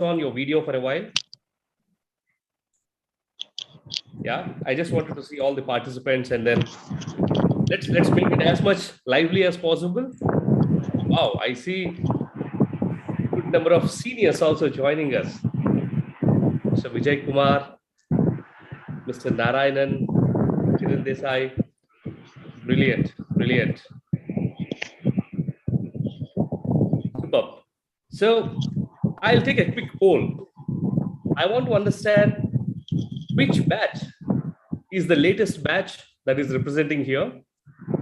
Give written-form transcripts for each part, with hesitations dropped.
on your video for a while? Yeah, I just wanted to see all the participants, and then let's make it as much lively as possible. Wow, I see good number of seniors also joining us. Mr. Vijay Kumar, Mr. Narayanan, Kiran Desai. Brilliant, brilliant. Superb. So I'll take a quick poll. I want to understand which batch is the latest batch that is representing here,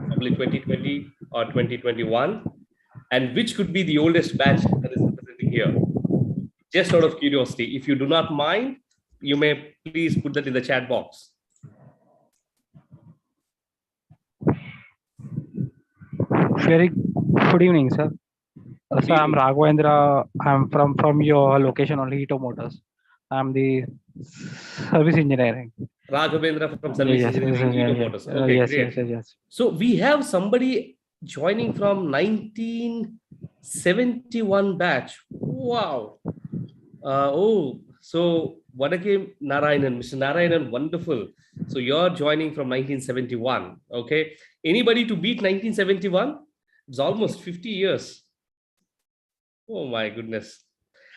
probably 2020 or 2021, and which could be the oldest batch that is representing here. Just out of curiosity, if you do not mind, you may please put that in the chat box. Very good evening, sir. Sir, I'm Raghavendra. I'm from your location only, Hito Motors. I'm the service engineering. Raghavendra from service engineering, Hito Motors. Okay, great. Yes. So we have somebody joining from 1971 batch. Wow. So Vadake Narayanan, Mr. Narayanan, wonderful. So you're joining from 1971. Okay. Anybody to beat 1971? It's almost 50 years. Oh my goodness.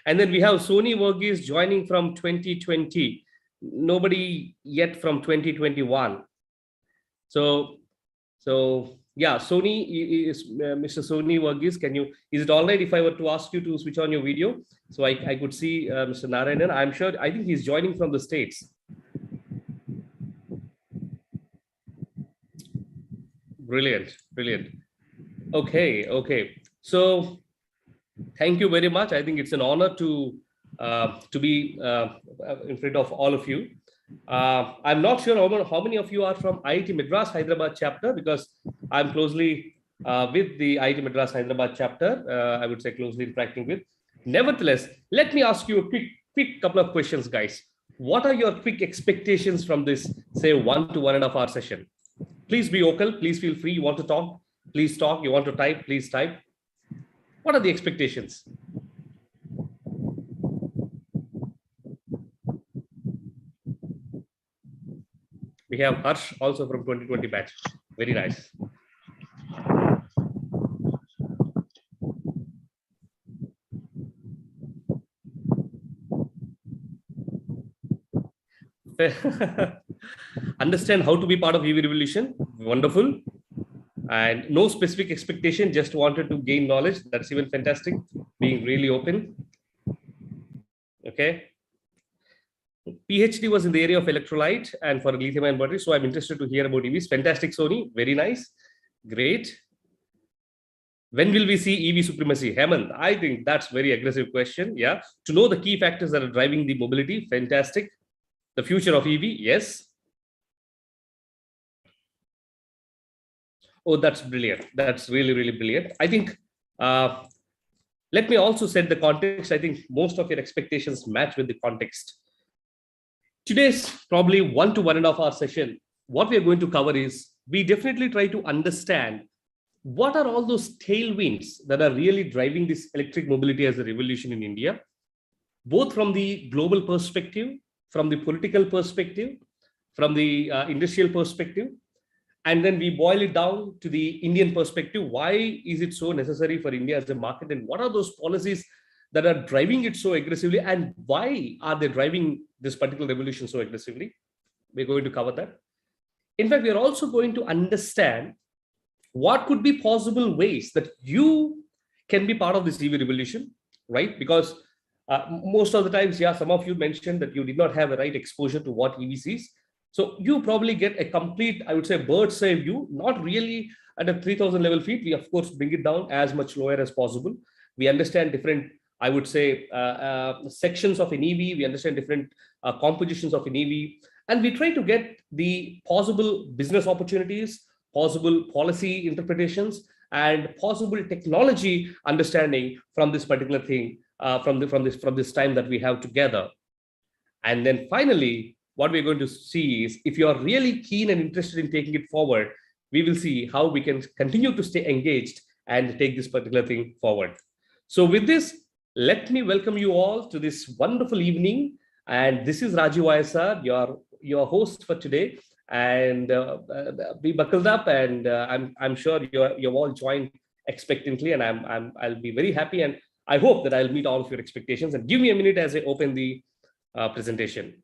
And then we have Sony Verghese joining from 2020. Nobody yet from 2021. So yeah, Sony is Mr. Sony Verghese. Is it all right if I were to ask you to switch on your video so I could see Mr. Narayanan? I think he's joining from the States. Brilliant. Okay. So thank you very much. I think it's an honor to be in front of all of you. I'm not sure how many of you are from IIT Madras Hyderabad chapter, because I'm closely with the IIT Madras Hyderabad chapter. I would say closely interacting with. Nevertheless, let me ask you a quick couple of questions, guys. What are your quick expectations from this, say, 1 to 1.5 hour session? Please be vocal. Please feel free. You want to talk? Please talk. You want to type? Please type. What are the expectations? We have Harsh also from 2020 batch. Very nice. Understand how to be part of EV revolution. Wonderful. And no specific expectation, just wanted to gain knowledge. That's even fantastic. Being really open. Okay. PhD was in the area of electrolyte and for lithium-ion battery. So I'm interested to hear about EVs. Fantastic, Sony. Very nice. Great. When will we see EV supremacy? Hemant, I think that's very aggressive question. Yeah. To know the key factors that are driving the mobility. Fantastic. The future of EV. Yes. Oh, that's brilliant. That's really, really brilliant. I think, let me also set the context. I think most of your expectations match with the context. Today's probably 1 to 1.5 hour session. What we are going to cover is, we definitely try to understand what are all those tailwinds that are really driving this electric mobility as a revolution in India, both from the global perspective, from the political perspective, from the industrial perspective. And then we boil it down to the Indian perspective. Why is it so necessary for India as a market? And what are those policies that are driving it so aggressively? And why are they driving this particular revolution so aggressively? We're going to cover that. In fact, we are also going to understand what could be possible ways that you can be part of this EV revolution, right? Because most of the times, yeah, some of you mentioned that you did not have a right exposure to what EVs is. So you probably get a complete, I would say, bird's eye view, not really at a 3000 level feet. We, of course, bring it down as much lower as possible. We understand different, I would say, sections of an EV. We understand different compositions of an EV. And we try to get the possible business opportunities, possible policy interpretations, and possible technology understanding from this particular thing, from this time that we have together. And then finally, what we're going to see is, if you are really keen and interested in taking it forward, we will see how we can continue to stay engaged and take this particular thing forward. So with this, Let me welcome you all to this wonderful evening. And this is Rajeev YSR, your host for today. And be buckled up, and I'm sure you've all joined expectantly, and I'll be very happy, and I hope that I'll meet all of your expectations. And give me a minute as I open the presentation.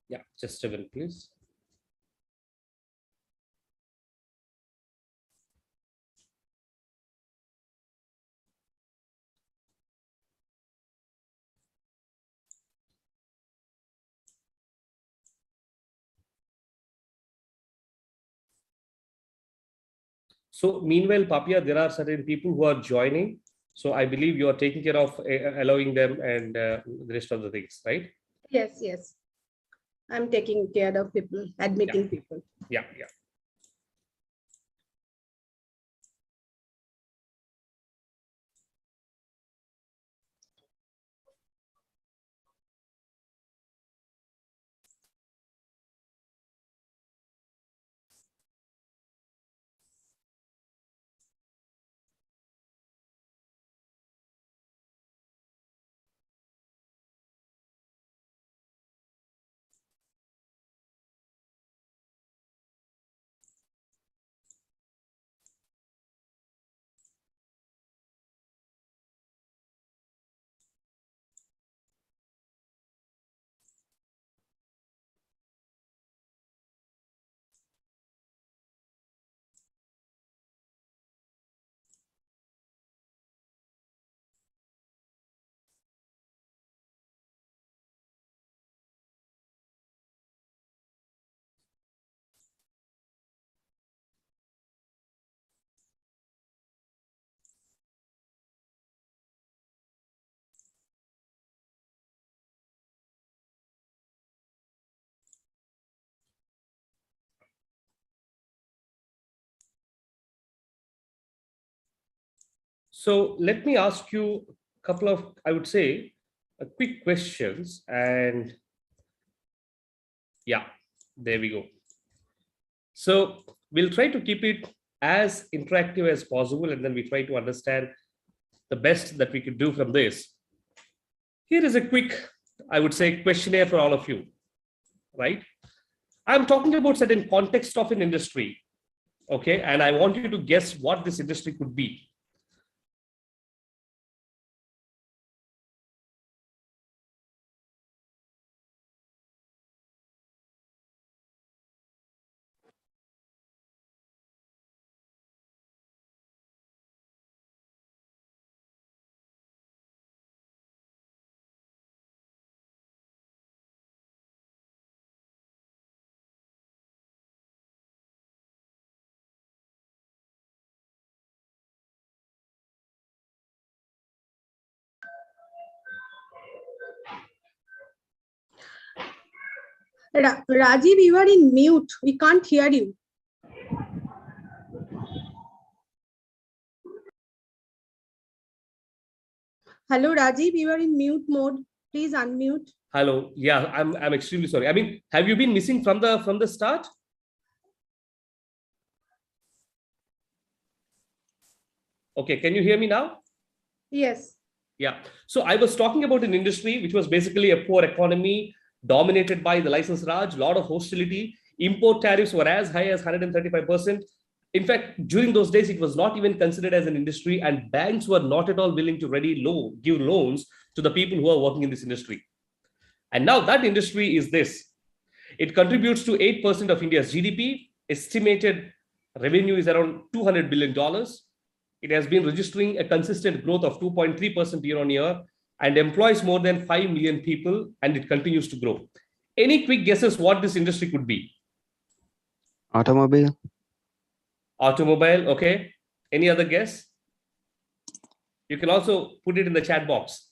Yeah, just a minute, please. So meanwhile, Papia, there are certain people who are joining. So I believe you are taking care of allowing them and the rest of the things, right? Yes, yes. I'm taking care of people, admitting people. Yeah. So let me ask you a couple of, I would say, quick questions. And yeah, there we go. So we'll try to keep it as interactive as possible, and then we try to understand the best that we could do from this. Here is a quick, I would say, questionnaire for all of you, right? I'm talking about certain context of an industry, okay? And I want you to guess what this industry could be. Rajiv, you are in mute. We can't hear you. Hello, Rajiv, you are in mute mode. Please unmute. Hello. Yeah, I'm extremely sorry. I mean, have you been missing from the start? Okay, can you hear me now? Yes. Yeah. So I was talking about an industry which was basically a poor economy, dominated by the license Raj, a lot of hostility. Import tariffs were as high as 135%. In fact, during those days, it was not even considered as an industry, and banks were not at all willing to give loans to the people who are working in this industry. And now that industry is this. It contributes to 8% of India's GDP. Estimated revenue is around $200 billion. It has been registering a consistent growth of 2.3% year on year and employs more than 5 million people, and it continues to grow. Any quick guesses what this industry could be? Automobile. Automobile, okay. Any other guess? You can also put it in the chat box.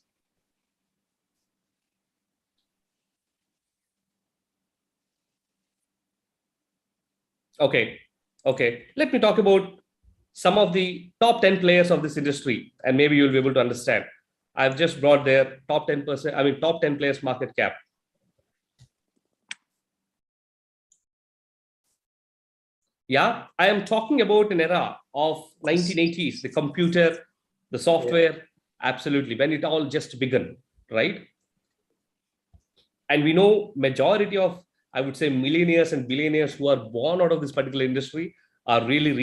Okay. Let me talk about some of the top 10 players of this industry, and maybe you'll be able to understand. I've just brought their top 10%, top 10 players market cap. Yeah, I am talking about an era of 1980s, the computer, the software, absolutely, when it all just began, right? And we know majority of, I would say, millionaires and billionaires who are born out of this particular industry are really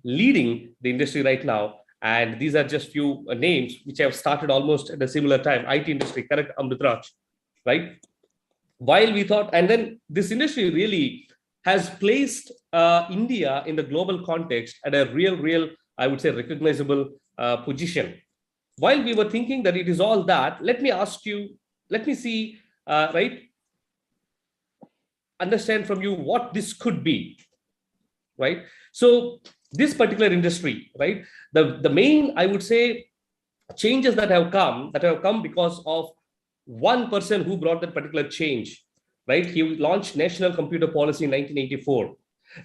leading the industry right now. And these are just few names which have started almost at a similar time. IT industry, correct, Amritraj, right? While we thought, and then this industry really has placed India in the global context at a real, I would say, recognizable position. While we were thinking that it is all that, let me ask you, let me see, right? Understand from you what this could be, right? So this particular industry, right? The main, I would say, changes that have come because of one person who brought that particular change, right? He launched National Computer Policy in 1984.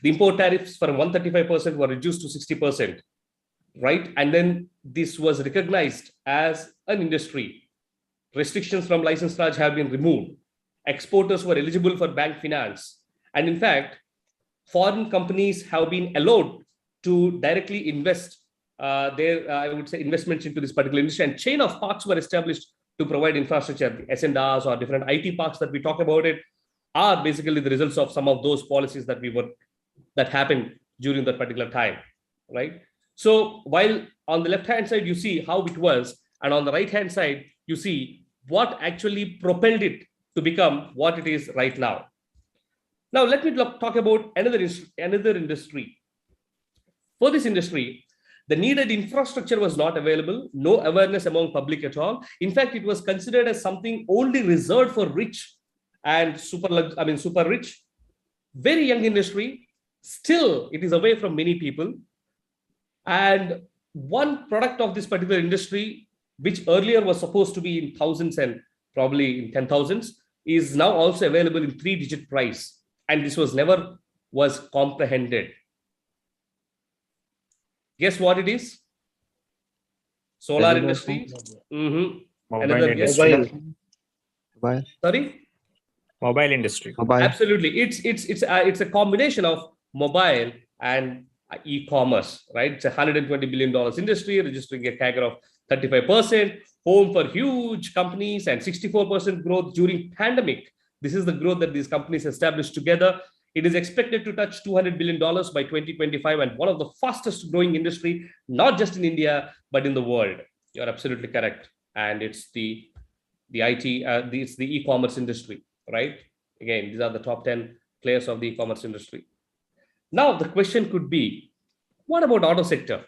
The import tariffs from 135% were reduced to 60%, right? And then this was recognized as an industry. Restrictions from license Raj have been removed. Exporters were eligible for bank finance. And in fact, foreign companies have been allowed to directly invest their, I would say, investments into this particular industry. And chain of parks were established to provide infrastructure. The S&Rs or different IT parks that we talk about it are basically the results of some of those policies that happened during that particular time, right? So while on the left-hand side, you see how it was, and on the right-hand side, you see what actually propelled it to become what it is right now. Now, let me talk about another industry. For this industry, the needed infrastructure was not available, no awareness among public at all. In fact, it was considered as something only reserved for rich and super rich, very young industry. Still, it is away from many people. And one product of this particular industry, which earlier was supposed to be in thousands and probably in 10,000s, is now also available in 3-digit price. And this was never comprehended. Guess what it is? Solar industry. Another guess. Mobile. Sorry? Mobile industry. Mobile. Absolutely. It's a combination of mobile and e-commerce, right? It's a $120 billion industry, registering a CAGR of 35%, home for huge companies, and 64% growth during pandemic. This is the growth that these companies established together. It is expected to touch $200 billion by 2025, and one of the fastest growing industry, not just in India, but in the world. You're absolutely correct. And it's the IT, it's the e-commerce industry, right? Again, these are the top 10 players of the e-commerce industry. Now, the question could be, what about auto sector?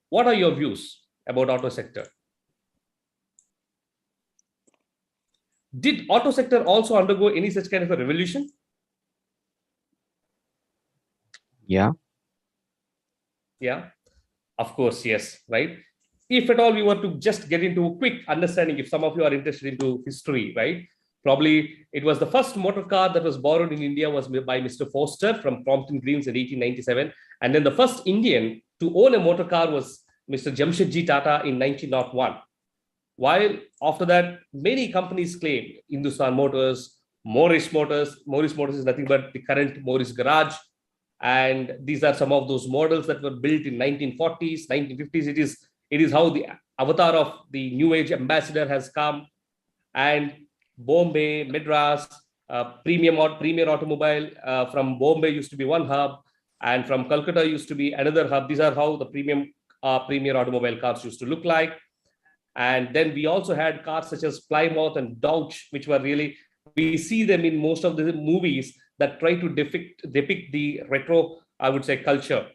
What are your views about auto sector? Did auto sector also undergo any such kind of a revolution? Yeah. Yeah, of course, yes, right? If at all we were to just get into a quick understanding, if some of you are interested into history, right? Probably it was the first motor car that was borrowed in India was by Mr. Foster from Crompton Greens in 1897. And then the first Indian to own a motor car was Mr. Jamshedji Tata in 1901. While after that, many companies claimed Hindustan Motors, Morris Motors. Morris Motors is nothing but the current Morris Garage. And these are some of those models that were built in 1940s, 1950s. It is how the avatar of the new age ambassador has come. And Bombay, Madras, Premier Automobile from Bombay used to be one hub, and from Calcutta used to be another hub. These are how the Premier Automobile cars used to look like. And then we also had cars such as Plymouth and Dodge, which were really, we see them in most of the movies that try to depict the retro, I would say, culture.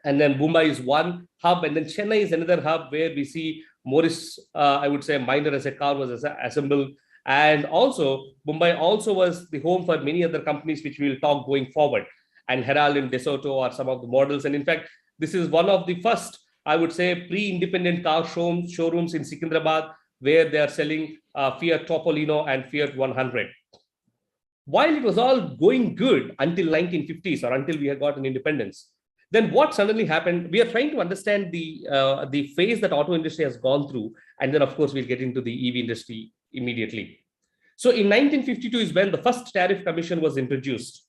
And then Mumbai is one hub, and then Chennai is another hub where we see Morris, I would say, Minder as a car was assembled. And also, Mumbai also was the home for many other companies, which we will talk going forward. And Herald and DeSoto are some of the models. And in fact, this is one of the first, I would say, pre-independent car showrooms in Secunderabad, where they are selling Fiat Topolino and Fiat 100. While it was all going good until 1950s or until we had gotten independence, then what suddenly happened? We are trying to understand the phase that auto industry has gone through. And then, of course, we'll get into the EV industry immediately. So in 1952 is when the first tariff commission was introduced.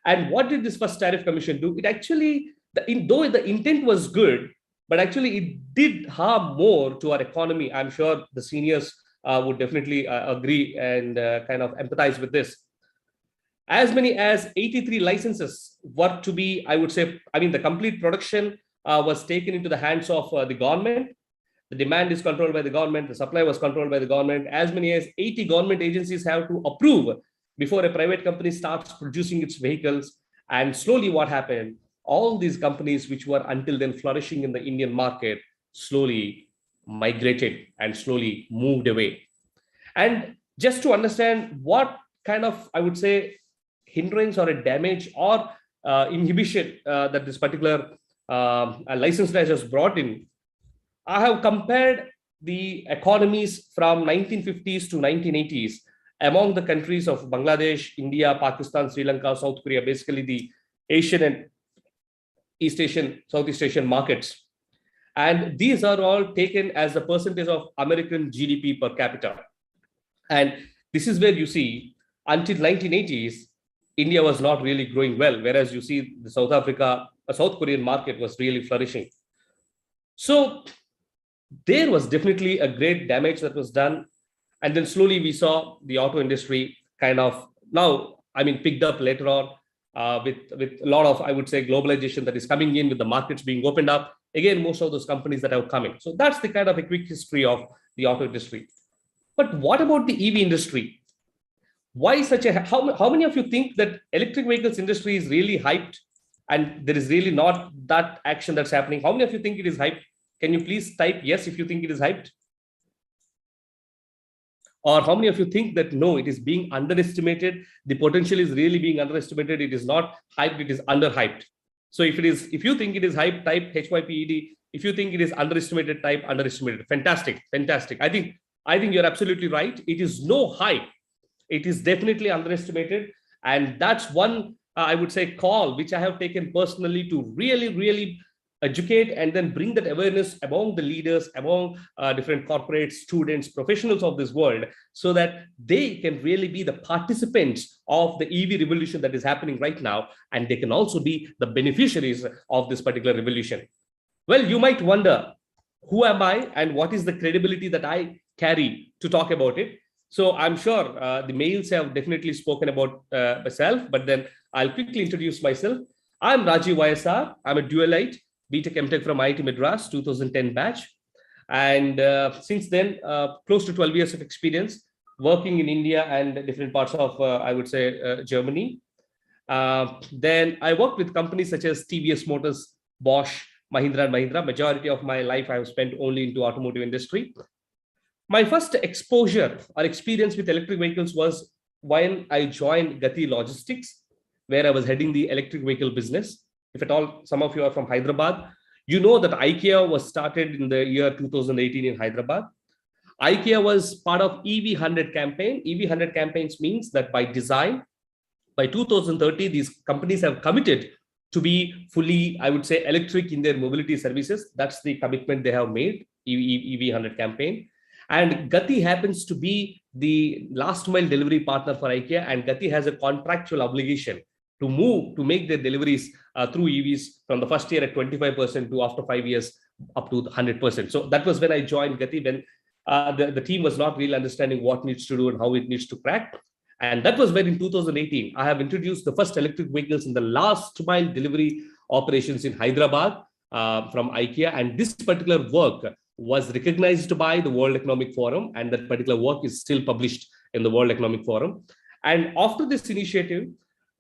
And what did this first tariff commission do? It actually, though the intent was good, but actually it did harm more to our economy. I'm sure the seniors would definitely agree and kind of empathize with this. As many as 83 licenses were to be, I would say, the complete production was taken into the hands of the government. The demand is controlled by the government. The supply was controlled by the government. As many as 80 government agencies have to approve before a private company starts producing its vehicles. And slowly what happened? All these companies, which were until then flourishing in the Indian market, slowly migrated and slowly moved away. And just to understand what kind of, I would say, hindrance or a damage or inhibition that this particular license price has brought in, I have compared the economies from 1950s to 1980s among the countries of Bangladesh, India, Pakistan, Sri Lanka, South Korea, basically the Asian and Southeast Asian markets. And these are all taken as a percentage of American GDP per capita. And this is where you see until 1980s, India was not really growing well, whereas you see the South Korean market was really flourishing. So there was definitely a great damage that was done. And then slowly we saw the auto industry kind of picked up later on with a lot of, I would say, globalization that is coming in, with the markets being opened up. Again, most of those companies that are coming. So that's the kind of a quick history of the auto industry. But what about the EV industry? Why such a, how many of you think that electric vehicles industry is really hyped and there is really not that action that's happening? How many of you think it is hyped? Can you please type yes if you think it is hyped? Or how many of you think that no, it is being underestimated? The potential is really being underestimated. It is not hyped, it is underhyped. So if you think it is hyped, type HYPED. If you think it is underestimated, type underestimated. Fantastic, fantastic. I think you're absolutely right. It is no hype. It is definitely underestimated. And that's one, I would say, call which I have taken personally to really, really educate and then bring that awareness among the leaders, among different corporates, students, professionals of this world, so that they can really be the participants of the EV revolution that is happening right now. And they can also be the beneficiaries of this particular revolution. Well, you might wonder, who am I and what is the credibility that I carry to talk about it? So I'm sure the males have definitely spoken about myself, but then I'll quickly introduce myself. I'm Rajeev YSR. I'm a dualite, BTech MTech from IIT Madras, 2010 batch. And since then, close to 12 years of experience working in India and different parts of, I would say, Germany. Then I worked with companies such as TVS Motors, Bosch, Mahindra & Mahindra. Majority of my life I have spent only into automotive industry. My first exposure or experience with electric vehicles was when I joined Gati Logistics, where I was heading the electric vehicle business. If at all, some of you are from Hyderabad, you know that IKEA was started in the year 2018 in Hyderabad. IKEA was part of EV100 campaign. EV100 campaigns means that by design, by 2030, these companies have committed to be fully, I would say, electric in their mobility services. That's the commitment they have made, EV100 campaign. And Gati happens to be the last mile delivery partner for IKEA, and Gati has a contractual obligation to make their deliveries through EVs from the first year at 25% to after 5 years up to 100%. So that was when I joined Gati, when the team was not really understanding what needs to do and how it needs to crack. And that was where in 2018, I have introduced the first electric vehicles in the last mile delivery operations in Hyderabad from IKEA. And this particular work was recognized by the World Economic Forum, and that particular work is still published in the World Economic Forum. And after this initiative,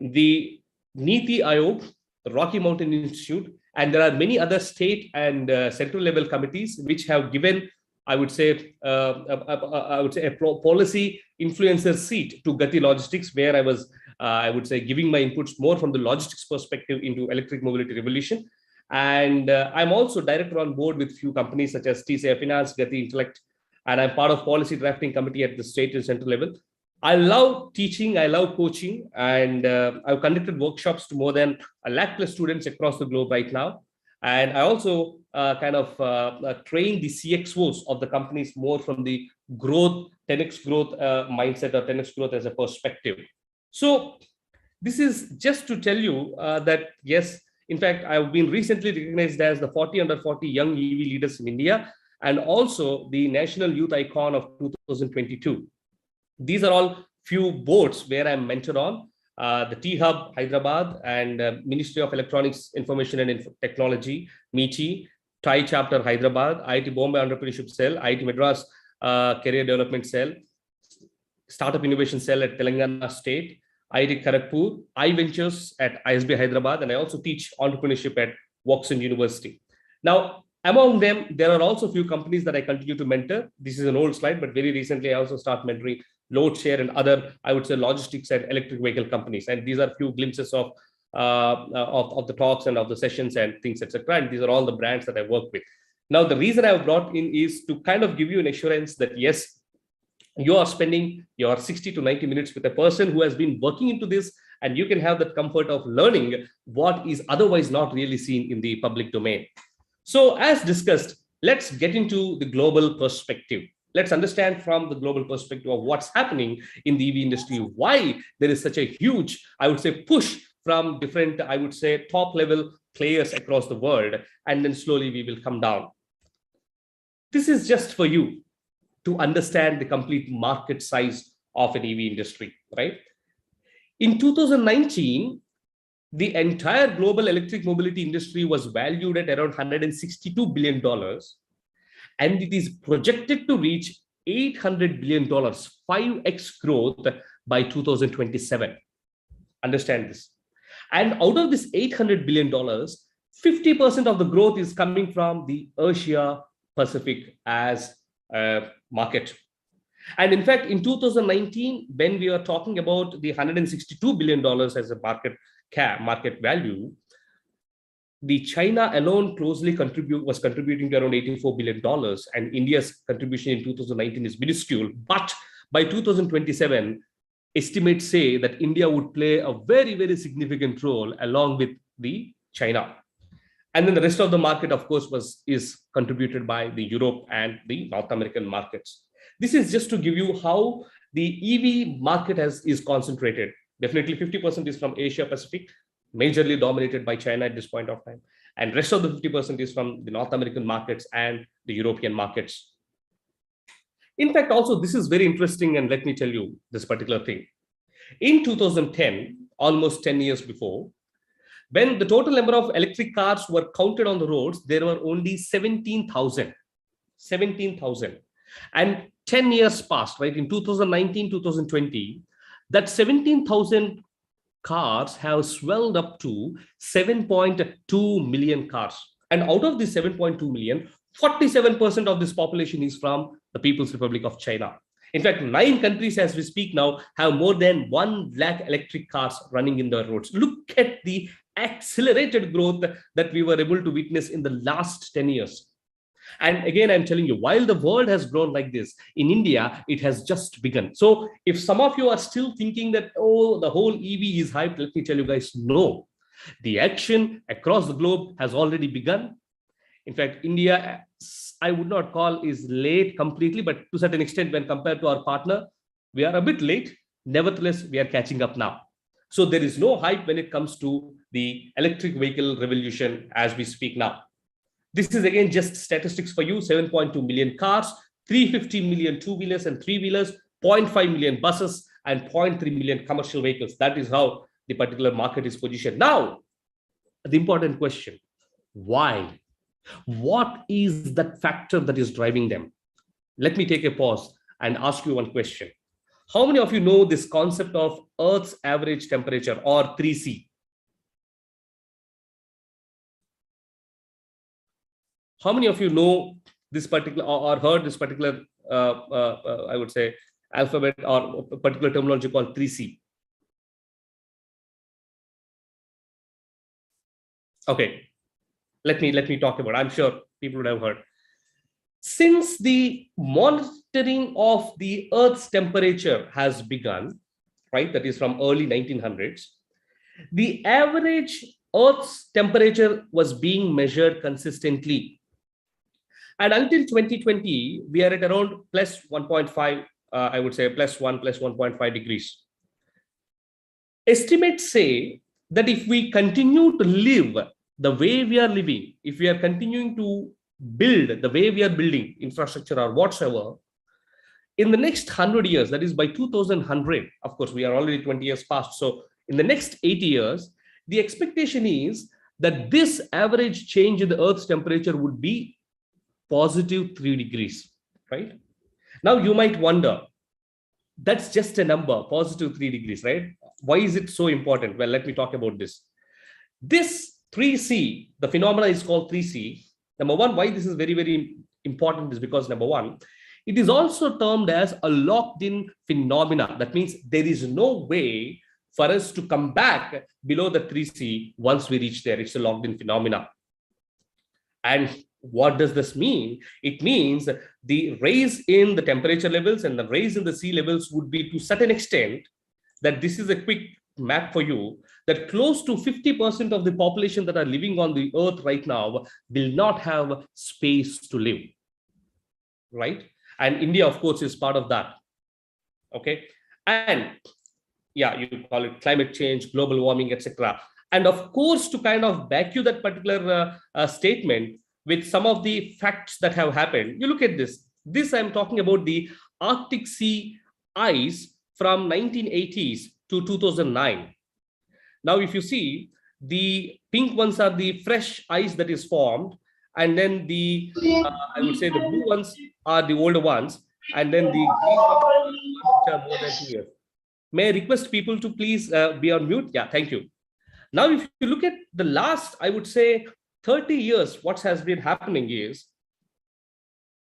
the Niti Aayog, the Rocky Mountain Institute, and there are many other state and central level committees which have given, I would say a policy influencer seat to Gati Logistics, where I was, I would say, giving my inputs more from the logistics perspective into electric mobility revolution. And I'm also director on board with few companies such as TCI Finance, Gati Intellect, and I'm part of policy drafting committee at the state and central level. I love teaching, I love coaching, and I've conducted workshops to more than 1 lakh plus students across the globe right now. And I also train the CXOs of the companies more from the growth, 10x growth mindset, or 10x growth as a perspective. So this is just to tell you that, yes, in fact, I've been recently recognized as the 40 under 40 young EV leaders in India, and also the National Youth Icon of 2022. These are all few boards where I'm mentored on. The T-Hub Hyderabad and Ministry of Electronics, Information and Technology, MITI, TI Chapter Hyderabad, IIT Bombay Entrepreneurship Cell, IIT Madras Career Development Cell, Startup Innovation Cell at Telangana State, IIT Kharagpur, iVentures at ISB Hyderabad, and I also teach entrepreneurship at Woxen University. Now, among them, there are also a few companies that I continue to mentor. This is an old slide, but very recently I also start mentoring Loadshare and other, I would say, logistics and electric vehicle companies. And these are few glimpses of the talks and of the sessions and things, etc. And these are all the brands that I work with. Now, the reason I've brought in is to kind of give you an assurance that, yes, you are spending your 60 to 90 minutes with a person who has been working into this, and you can have that comfort of learning what is otherwise not really seen in the public domain. So as discussed, let's get into the global perspective. Let's understand from the global perspective of what's happening in the EV industry, why there is such a huge, I would say, push from different, I would say, top level players across the world, and then slowly we will come down. This is just for you to understand the complete market size of an EV industry, right? In 2019, the entire global electric mobility industry was valued at around $162 billion. And it is projected to reach $800 billion, 5x growth by 2027. Understand this. And out of this $800 billion, 50% of the growth is coming from the Asia Pacific as a market. And in fact, in 2019, when we are talking about the $162 billion as a market value, the China alone closely was contributing to around $84 billion, and India's contribution in 2019 is minuscule. But by 2027, estimates say that India would play a very, very significant role along with the China. And then the rest of the market, of course, is contributed by the Europe and the North American markets. This is just to give you how the EV market is concentrated. Definitely 50% is from Asia Pacific, majorly dominated by China at this point of time. And rest of the 50% is from the North American markets and the European markets. In fact, also, this is very interesting, and let me tell you this particular thing. In 2010, almost 10 years before, when the total number of electric cars were counted on the roads, there were only 17,000. 17,000. And 10 years passed, right? In 2019, 2020, that 17,000 cars have swelled up to 7.2 million cars. And out of the 7.2 million, 47% of this population is from the People's Republic of China. In fact, 9 countries as we speak now have more than 1 lakh electric cars running in the roads. Look at the accelerated growth that we were able to witness in the last 10 years. And again, I'm telling you, while the world has grown like this, in India, it has just begun. So if some of you are still thinking that, oh, the whole EV is hyped, let me tell you guys, no. The action across the globe has already begun. In fact, India, I would not call is late completely, but to a certain extent, when compared to our partner, we are a bit late. Nevertheless, we are catching up now. So there is no hype when it comes to the electric vehicle revolution as we speak now. This is again just statistics for you, 7.2 million cars, 350 million two-wheelers and three-wheelers, 0.5 million buses, and 0.3 million commercial vehicles. That is how the particular market is positioned. Now, the important question, why? What is that factor that is driving them? Let me take a pause and ask you one question. How many of you know this concept of Earth's average temperature, or 3C? How many of you know this particular or heard this particular, I would say, alphabet or particular terminology called 3C? Okay, let me talk about it. I'm sure people would have heard. Since the monitoring of the Earth's temperature has begun, right, that is from early 1900s, the average Earth's temperature was being measured consistently. And until 2020, we are at around plus 1.5, I would say plus 1, plus 1.5 degrees. Estimates say that if we continue to live the way we are living, if we are continuing to build the way we are building infrastructure or whatsoever, in the next 100 years, that is by 2100, of course, we are already 20 years past. So in the next 80 years, the expectation is that this average change in the Earth's temperature would be positive 3 degrees, right? Now you might wonder, that's just a number, positive 3 degrees, right? Why is it so important? Well, let me talk about this. This 3C, the phenomena is called 3C. Number one, why this is very, very important is because number one, it is also termed as a locked-in phenomena. That means there is no way for us to come back below the 3C once we reach there. It's a locked-in phenomena. And what does this mean? It means the rise in the temperature levels and the rise in the sea levels would be to certain extent that this is a quick map for you, that close to 50% of the population that are living on the earth right now will not have space to live, right? And India, of course, is part of that. Okay. And yeah, you call it climate change, global warming, etc. And of course, to kind of back you that particular statement with some of the facts that have happened, you look at this. This I'm talking about the Arctic sea ice from 1980s to 2009. Now, if you see, the pink ones are the fresh ice that is formed, and then the I would say the blue ones are the older ones, and then the green ones are the ones which are more than 2 years. May I request people to please be on mute? Yeah, thank you. Now, if you look at the last, I would say 30 years, what has been happening is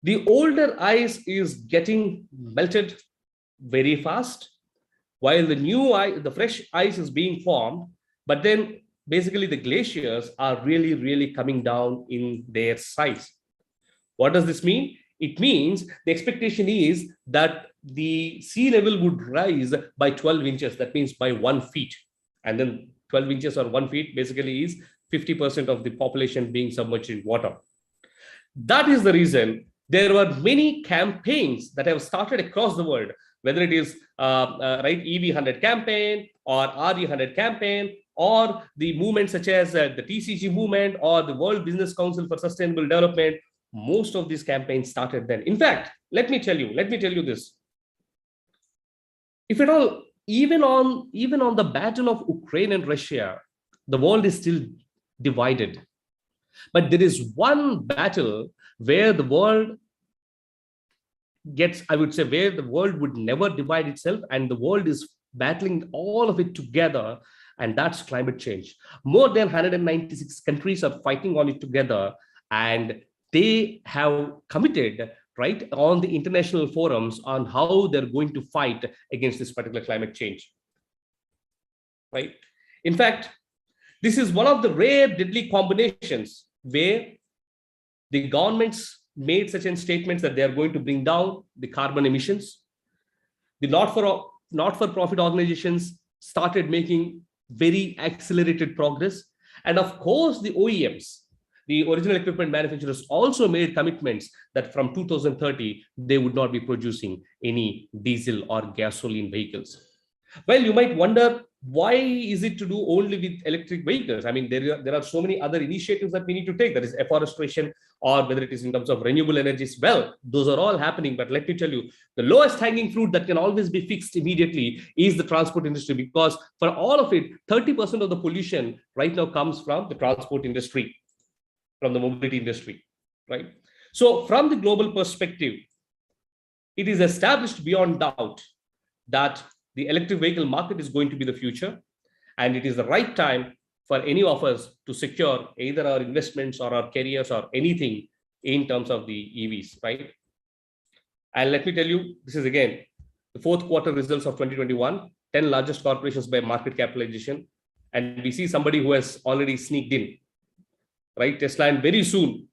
the older ice is getting melted very fast, while the new ice, the fresh ice is being formed, but then basically the glaciers are really, really coming down in their size. What does this mean? It means the expectation is that the sea level would rise by 12 inches. That means by 1 feet. And then 12 inches or 1 feet basically is 50% of the population being submerged in water. That is the reason there were many campaigns that have started across the world, whether it is right EV100 campaign or RE100 campaign, or the movements such as the TCG movement or the World Business Council for Sustainable Development. Most of these campaigns started then. In fact, let me tell you this. If at all, even on the battle of Ukraine and Russia, the world is still divided. But there is one battle where the world gets, I would say, where the world would never divide itself, and the world is battling all of it together, and that's climate change. More than 196 countries are fighting on it together, and they have committed, right, on the international forums on how they're going to fight against this particular climate change, right? In fact, this is one of the rare deadly combinations where the governments made such statements that they are going to bring down the carbon emissions. The not-for-profit organizations started making very accelerated progress. And of course, the OEMs, the original equipment manufacturers, also made commitments that from 2030, they would not be producing any diesel or gasoline vehicles. Well, you might wonder, why is it to do only with electric vehicles? I mean, there are so many other initiatives that we need to take. That is afforestation, or whether it is in terms of renewable energies. Well, those are all happening. But let me tell you, the lowest hanging fruit that can always be fixed immediately is the transport industry, because for all of it, 30% of the pollution right now comes from the transport industry, from the mobility industry, right? So from the global perspective, it is established beyond doubt that the electric vehicle market is going to be the future, and it is the right time for any of us to secure either our investments or our careers or anything in terms of the EVs, right? And let me tell you, this is again the fourth quarter results of 2021, 10 largest corporations by market capitalization, and we see somebody who has already sneaked in, right? Tesla, and very soon,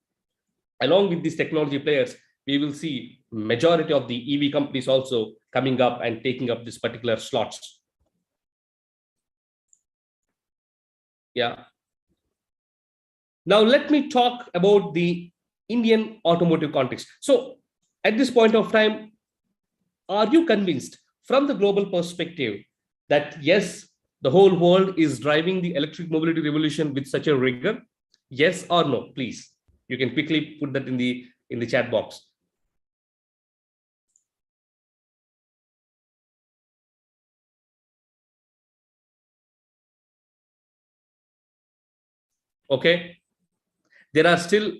along with these technology players, we will see majority of the EV companies also coming up and taking up this particular slots. Yeah. Now let me talk about the Indian automotive context. So at this point of time, are you convinced from the global perspective that yes, the whole world is driving the electric mobility revolution with such a rigor? Yes or no, please. You can quickly put that in the chat box. Okay, there are still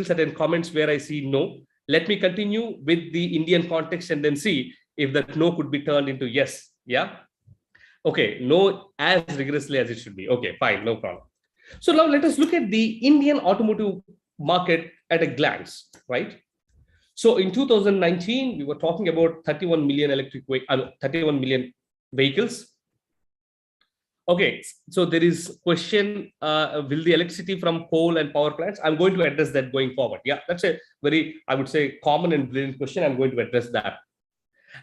certain comments where I see no. Let me continue with the Indian context and then see if that no could be turned into yes. Yeah. Okay, no as rigorously as it should be. Okay, fine, no problem. So now let us look at the Indian automotive market at a glance, right? So in 2019, we were talking about 31 million vehicles. Okay, so there is question, will the electricity from coal and power plants? I'm going to address that going forward. Yeah, that's a very, I would say, common and brilliant question. I'm going to address that.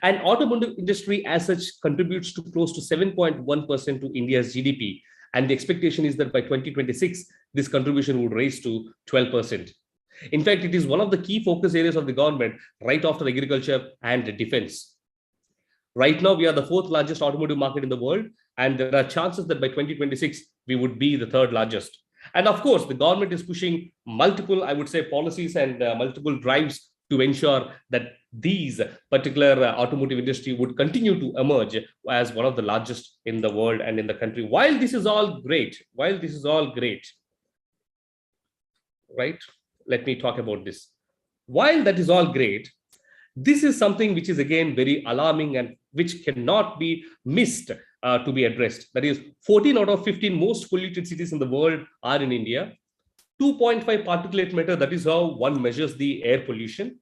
And automotive industry as such contributes to close to 7.1% to India's GDP. And the expectation is that by 2026, this contribution would raise to 12%. In fact, it is one of the key focus areas of the government right after agriculture and defense. Right now, we are the fourth largest automotive market in the world, and there are chances that by 2026, we would be the third largest. And of course, the government is pushing multiple, I would say, policies and multiple drives to ensure that these particular automotive industry would continue to emerge as one of the largest in the world and in the country. While this is all great, right? Let me talk about this. While that is all great, this is something which is again very alarming and which cannot be missed to be addressed. That is, 14 out of 15 most polluted cities in the world are in India. 2.5 particulate matter, that is how one measures the air pollution.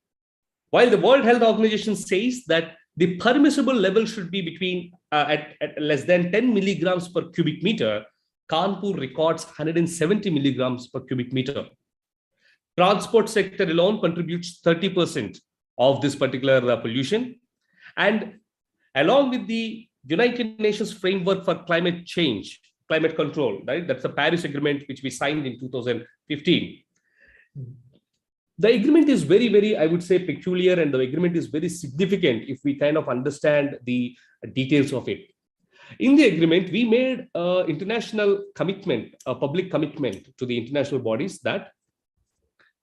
While the World Health Organization says that the permissible level should be between at less than 10 milligrams per cubic meter, Kanpur records 170 milligrams per cubic meter. Transport sector alone contributes 30% of this particular pollution. And along with the United Nations framework for climate change, climate control, right? That's the Paris Agreement, which we signed in 2015. The agreement is very, very, I would say, peculiar, and the agreement is very significant if we kind of understand the details of it. In the agreement, we made an international commitment, a public commitment to the international bodies that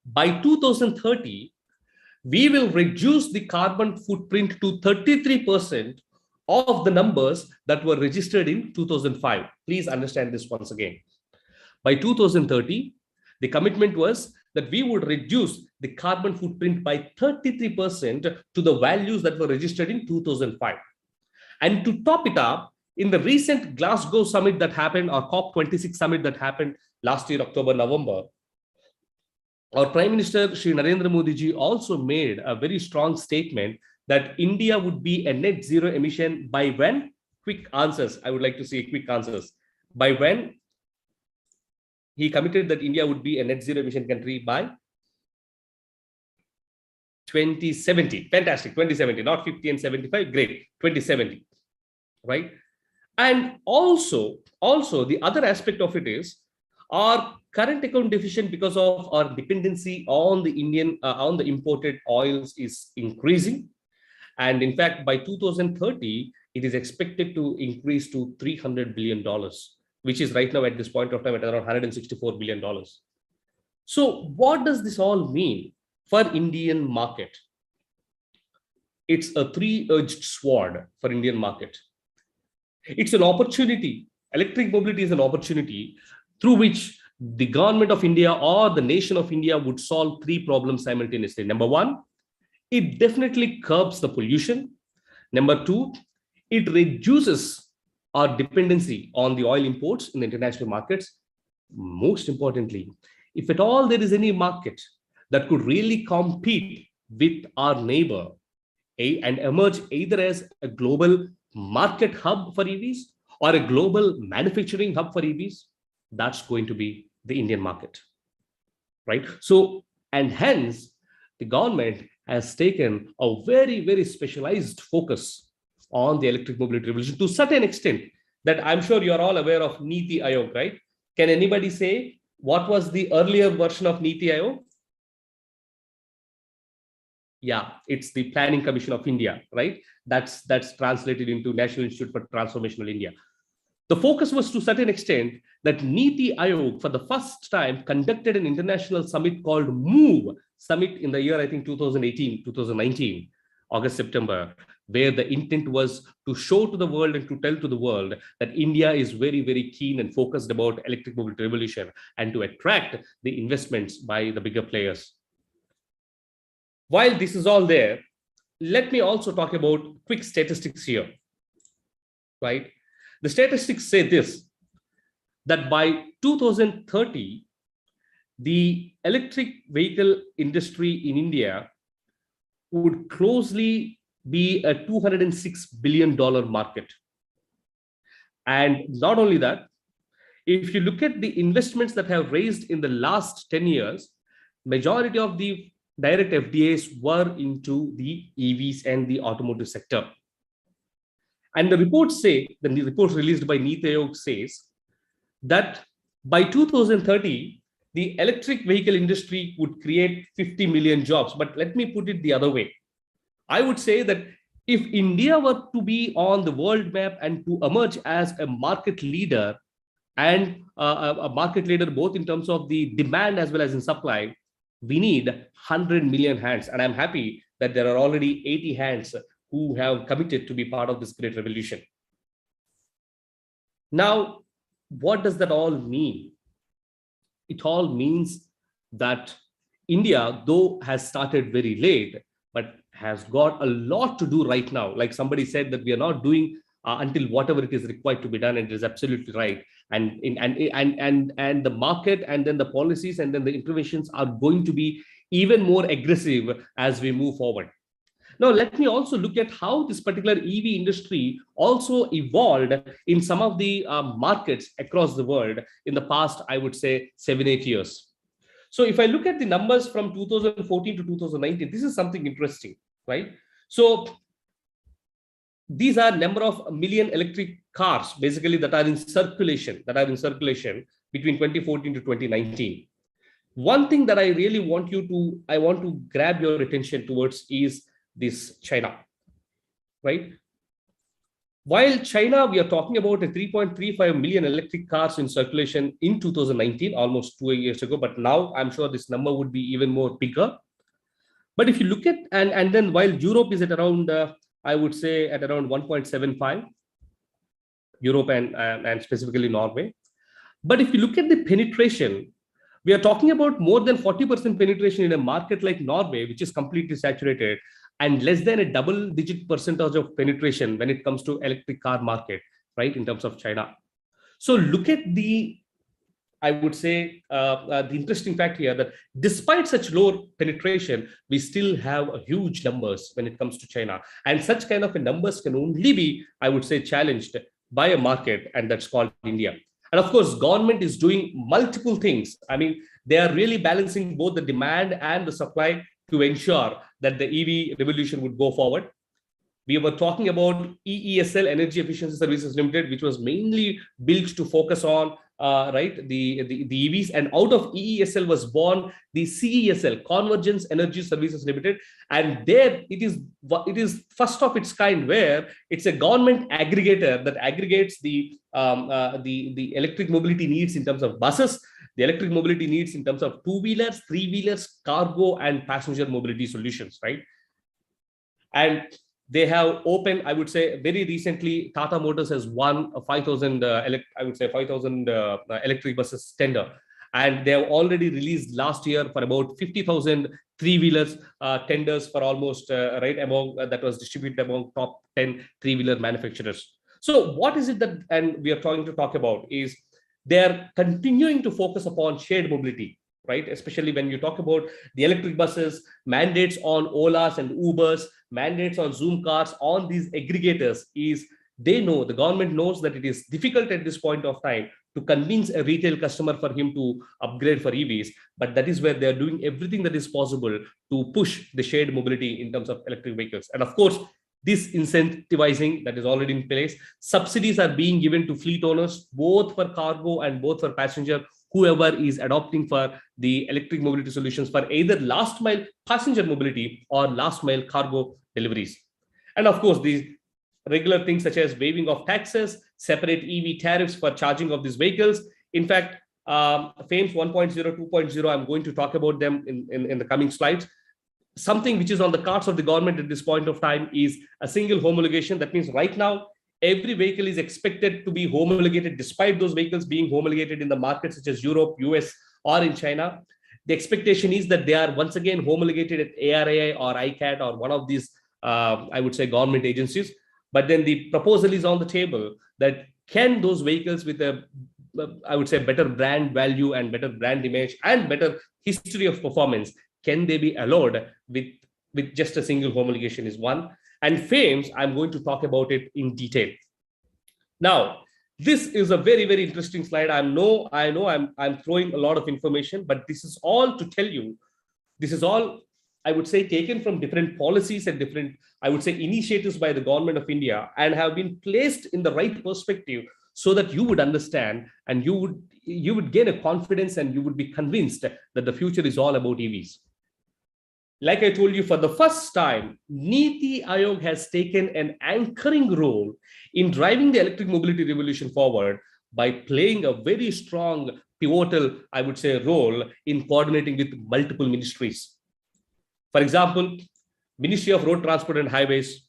by 2030, we will reduce the carbon footprint to 33% of the numbers that were registered in 2005. Please understand this once again. By 2030, the commitment was that we would reduce the carbon footprint by 33% to the values that were registered in 2005. And to top it up, in the recent Glasgow summit that happened, or COP26 summit that happened last year, October, November, our Prime Minister, Shri Narendra Modi ji, also made a very strong statement that India would be a net zero emission by when? Quick answers. I would like to see quick answers. By when? He committed that India would be a net zero emission country by 2070. Fantastic. 2070, not 50 and 75. Great. 2070. Right. And also the other aspect of it is our current account deficit, because of our dependency on the imported oils, is increasing. And in fact, by 2030, it is expected to increase to $300 billion, which is right now at this point of time at around $164 billion. So what does this all mean for Indian market? It's a three-edged sword for Indian market. It's an opportunity. Electric mobility is an opportunity through which the government of India or the nation of India would solve three problems simultaneously. Number one, it definitely curbs the pollution. Number two, it reduces our dependency on the oil imports in the international markets. Most importantly, if at all there is any market that could really compete with our neighbor and emerge either as a global market hub for EVs or a global manufacturing hub for EVs, that's going to be the Indian market, right? So, and hence the government has taken a very, very specialized focus on the electric mobility revolution to a certain extent that I'm sure you're all aware of Niti Aayog, right? Can anybody say what was the earlier version of Niti Aayog? Yeah, it's the Planning Commission of India, right? That's translated into National Institute for Transformational India. The focus was to a certain extent that Niti Aayog for the first time conducted an international summit called MOVE Summit in the year, I think 2018, 2019, August, September, where the intent was to show to the world and to tell to the world that India is very, very keen and focused about electric mobility revolution and to attract the investments by the bigger players. While this is all there, let me also talk about quick statistics here, right? The statistics say this, that by 2030, the electric vehicle industry in India would closely be a $206 billion market. And not only that, if you look at the investments that have raised in the last 10 years, majority of the direct FDIs were into the EVs and the automotive sector. And the reports say, the report released by Niti Aayog says that by 2030, the electric vehicle industry would create 50 million jobs. But let me put it the other way. I would say that if India were to be on the world map and to emerge as a market leader and a market leader both in terms of the demand as well as in supply, we need 100 million hands. And I'm happy that there are already 80 hands who have committed to be part of this great revolution. Now, what does that all mean? It all means that India, though has started very late, but has got a lot to do right now. Like somebody said that we are not doing until whatever it is required to be done, and it is absolutely right. And the market and then the policies and then the interventions are going to be even more aggressive as we move forward. Now, let me also look at how this particular EV industry also evolved in some of the markets across the world in the past, I would say 7-8 years. So if I look at the numbers from 2014 to 2019, this is something interesting, right? So these are number of million electric cars basically that are in circulation between 2014 to 2019. One thing that I really want to grab your attention towards is this China, right? While China, we are talking about a 3.35 million electric cars in circulation in 2019, almost 2 years ago, but now I'm sure this number would be even more bigger. But if you look at, and then while Europe is at around, I would say at around 1.75, Europe and specifically Norway. But if you look at the penetration, we are talking about more than 40% penetration in a market like Norway, which is completely saturated, and less than a double-digit percentage of penetration when it comes to electric car market, right, in terms of China. So look at the, I would say, the interesting fact here that despite such low penetration, we still have a huge numbers when it comes to China. And such kind of a numbers can only be, I would say, challenged by a market, and that's called India. And of course, government is doing multiple things. I mean, they are really balancing both the demand and the supply to ensure that the EV revolution would go forward. We were talking about EESL, Energy Efficiency Services Limited, which was mainly built to focus on right, the EVs, and out of EESL was born the CESL, Convergence Energy Services Limited, and there it is first of its kind, where it's a government aggregator that aggregates the electric mobility needs in terms of buses, the electric mobility needs in terms of two-wheelers, three-wheelers, cargo, and passenger mobility solutions, right? And they have opened, I would say, very recently, Tata Motors has won a 5,000, electric buses tender. And they have already released last year for about 50,000 three-wheelers tenders for almost, that was distributed among top 10 three-wheeler manufacturers. So what is it that, and we are trying to talk about, is they're continuing to focus upon shared mobility, right? Especially when you talk about the electric buses, mandates on Olas and Ubers, mandates on Zoom cars, on these aggregators, is they know, the government knows that it is difficult at this point of time to convince a retail customer for him to upgrade for EVs, but that is where they're doing everything that is possible to push the shared mobility in terms of electric vehicles. And of course, this incentivizing that is already in place, subsidies are being given to fleet owners, both for cargo and both for passenger, whoever is adopting for the electric mobility solutions for either last mile passenger mobility or last mile cargo deliveries. And of course, these regular things such as waiving of taxes, separate EV tariffs for charging of these vehicles. In fact, FAMES 1.0, 2.0, I'm going to talk about them in the coming slides. Something which is on the cards of the government at this point of time is a single homologation. That means right now, every vehicle is expected to be homologated, despite those vehicles being homologated in the markets such as Europe, US, or in China. The expectation is that they are once again homologated at ARAI or ICAT or one of these, I would say, government agencies. But then the proposal is on the table that can those vehicles with a, I would say, better brand value and better brand image and better history of performance, can they be allowed with just a single homologation is one. And FAMES, I'm going to talk about it in detail. Now, this is a very, very interesting slide. I know I'm throwing a lot of information, but this is all to tell you, this is all, I would say, taken from different policies and different, I would say, initiatives by the government of India, and have been placed in the right perspective so that you would understand and you would gain a confidence and you would be convinced that the future is all about EVs. Like I told you, for the first time, Niti Aayog has taken an anchoring role in driving the electric mobility revolution forward by playing a very strong, pivotal, I would say, role in coordinating with multiple ministries. For example, Ministry of Road Transport and Highways,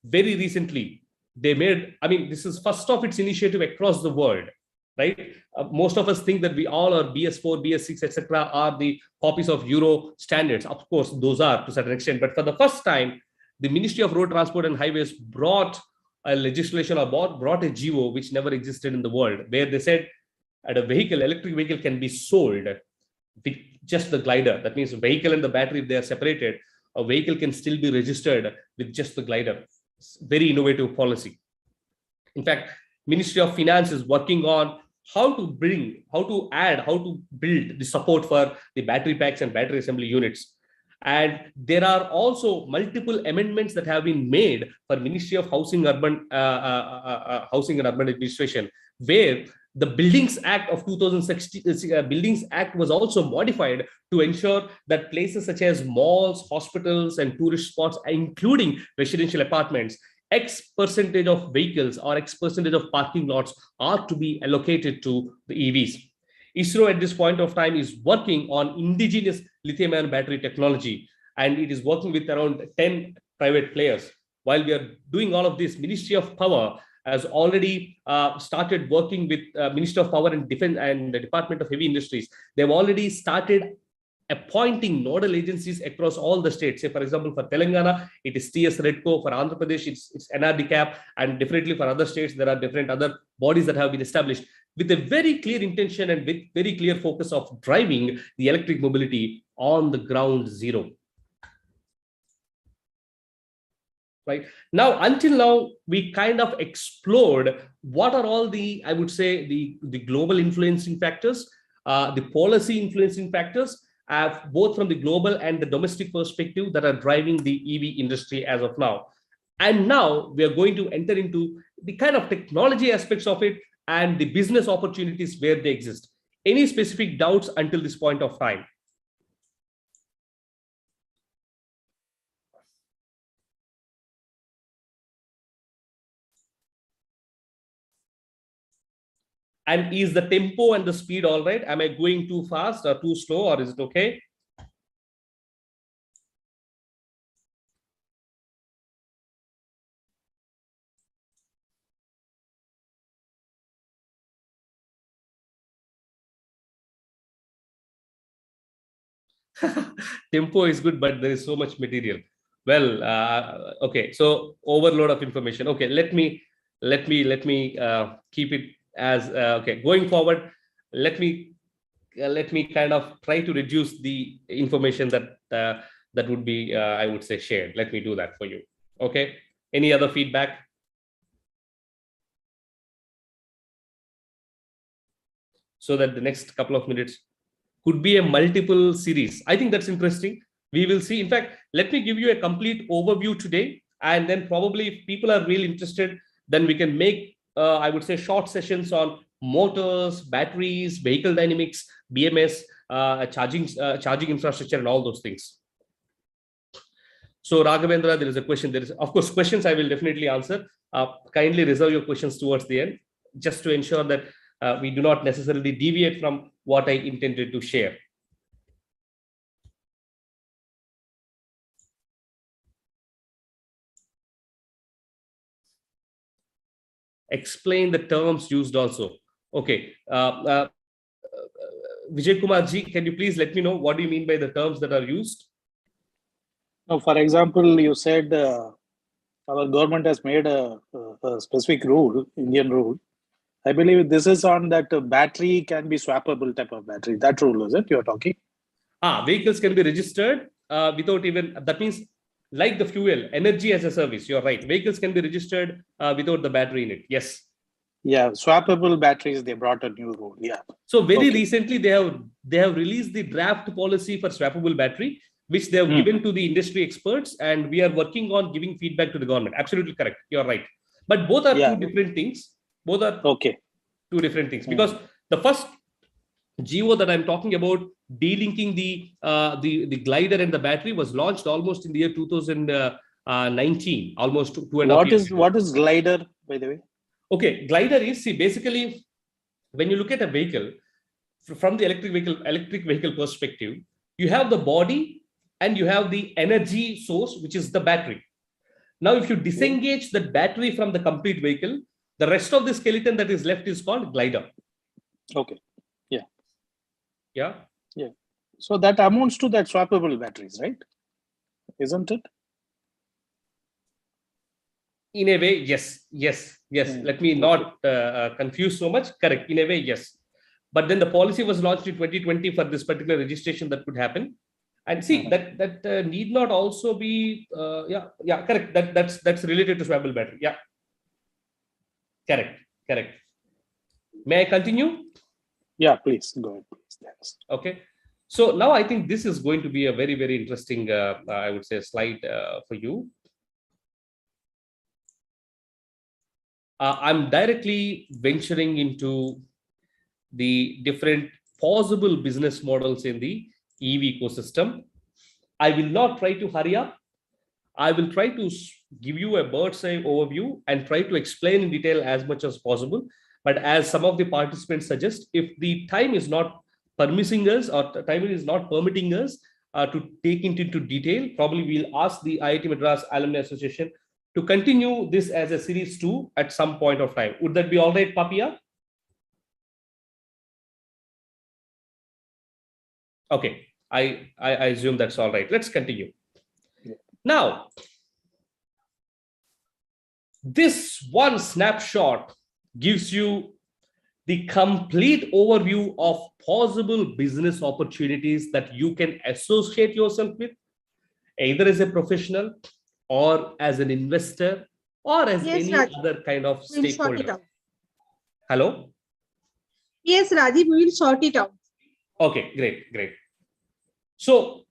very recently, they made, I mean, this is first of its initiative across the world, right? Most of us think that we all are BS4, BS6, etc. are the copies of Euro standards. Of course, those are to a certain extent. But for the first time, the Ministry of Road Transport and Highways brought a legislation or brought a GO which never existed in the world, where they said that a vehicle, electric vehicle, can be sold with just the glider. That means the vehicle and the battery, if they are separated, a vehicle can still be registered with just the glider. It's very innovative policy. In fact, Ministry of Finance is working on how to build the support for the battery packs and battery assembly units. And there are also multiple amendments that have been made for Ministry of Housing, Housing and Urban Administration, where the Buildings Act of 2016 Buildings Act was also modified to ensure that places such as malls, hospitals, and tourist spots, including residential apartments, X percentage of vehicles or X percentage of parking lots are to be allocated to the EVs. ISRO at this point of time is working on indigenous lithium-ion battery technology, and it is working with around 10 private players. While we are doing all of this, Ministry of Power has already started working with Ministry of Power and Defense and the Department of Heavy Industries. They've already started appointing nodal agencies across all the states. Say, for example, for Telangana, it is TS Redco. For Andhra Pradesh, it's NRDCAP. And definitely for other states, there are different other bodies that have been established with a very clear intention and with very clear focus of driving the electric mobility on the ground zero. Right now, until now, we kind of explored what are all the, I would say, the global influencing factors, the policy influencing factors, both from the global and the domestic perspective that are driving the EV industry as of now. And now we are going to enter into the kind of technology aspects of it, and the business opportunities where they exist. Any specific doubts until this point of time? And is the tempo and the speed all right? Am I going too fast or too slow, or is it okay? Tempo is good, but there is so much material. Well, okay. So overload of information. Okay, let me keep it as okay. Going forward, let me kind of try to reduce the information that that would be I would say shared. Let me do that for you. Okay. Any other feedback? So that the next couple of minutes could be a multiple series. I think that's interesting. We will see. In fact, let me give you a complete overview today, and then probably if people are really interested, then we can make I would say short sessions on motors, batteries, vehicle dynamics, BMS, charging infrastructure, and all those things. So Raghavendra, there is a question. There is, of course, questions I will definitely answer. Kindly reserve your questions towards the end, just to ensure that we do not necessarily deviate from what I intended to share. Explain the terms used also. Okay. Vijay Kumar ji, can you please let me know what do you mean by the terms that are used? Now, for example, you said our government has made a specific rule, Indian rule. I believe this is on that battery can be swappable type of battery. That rule, is it you're talking? Vehicles can be registered without even, that means like the fuel, energy as a service. You're right. Vehicles can be registered without the battery in it. Yes. Yeah, swappable batteries, they brought a new rule. Yeah. So very recently, they have released the draft policy for swappable battery, which they have given to the industry experts, and we are working on giving feedback to the government. Absolutely correct. You're right. But both are two different things. Both are two different things, because the first GO that I'm talking about, delinking the glider and the battery, was launched almost in the year 2019, almost 2.5 years ago. What is glider, by the way? Okay, glider is, see, basically, when you look at a vehicle from the electric vehicle perspective, you have the body and you have the energy source, which is the battery. Now, if you disengage the battery from the complete vehicle, the rest of the skeleton that is left is called glider. Okay. Yeah. Yeah. Yeah. So that amounts to that swappable batteries, right? Isn't it? In a way, yes. Let me not confuse so much. Correct. In a way, yes. But then the policy was launched in 2020 for this particular registration that could happen. And see, that need not also be, correct. That's related to swappable battery. Yeah. Correct. May I continue? Yeah, please go ahead. Please. Thanks. Okay. So now I think this is going to be a very, very interesting, I would say, slide for you. I'm directly venturing into the different possible business models in the EV ecosystem. I will not try to hurry up. I will try to give you a bird's eye overview and try to explain in detail as much as possible. But as some of the participants suggest, if the time is not permitting us, or time is not permitting us to take it into detail, probably we'll ask the IIT Madras Alumni Association to continue this as a series 2 at some point of time. Would that be all right, Papia? Okay, I assume that's all right. Let's continue. Now, this one snapshot gives you the complete overview of possible business opportunities that you can associate yourself with, either as a professional or as an investor or as any other kind of stakeholder. Hello? Yes, Rajeev, we will sort it out. Okay, great. So,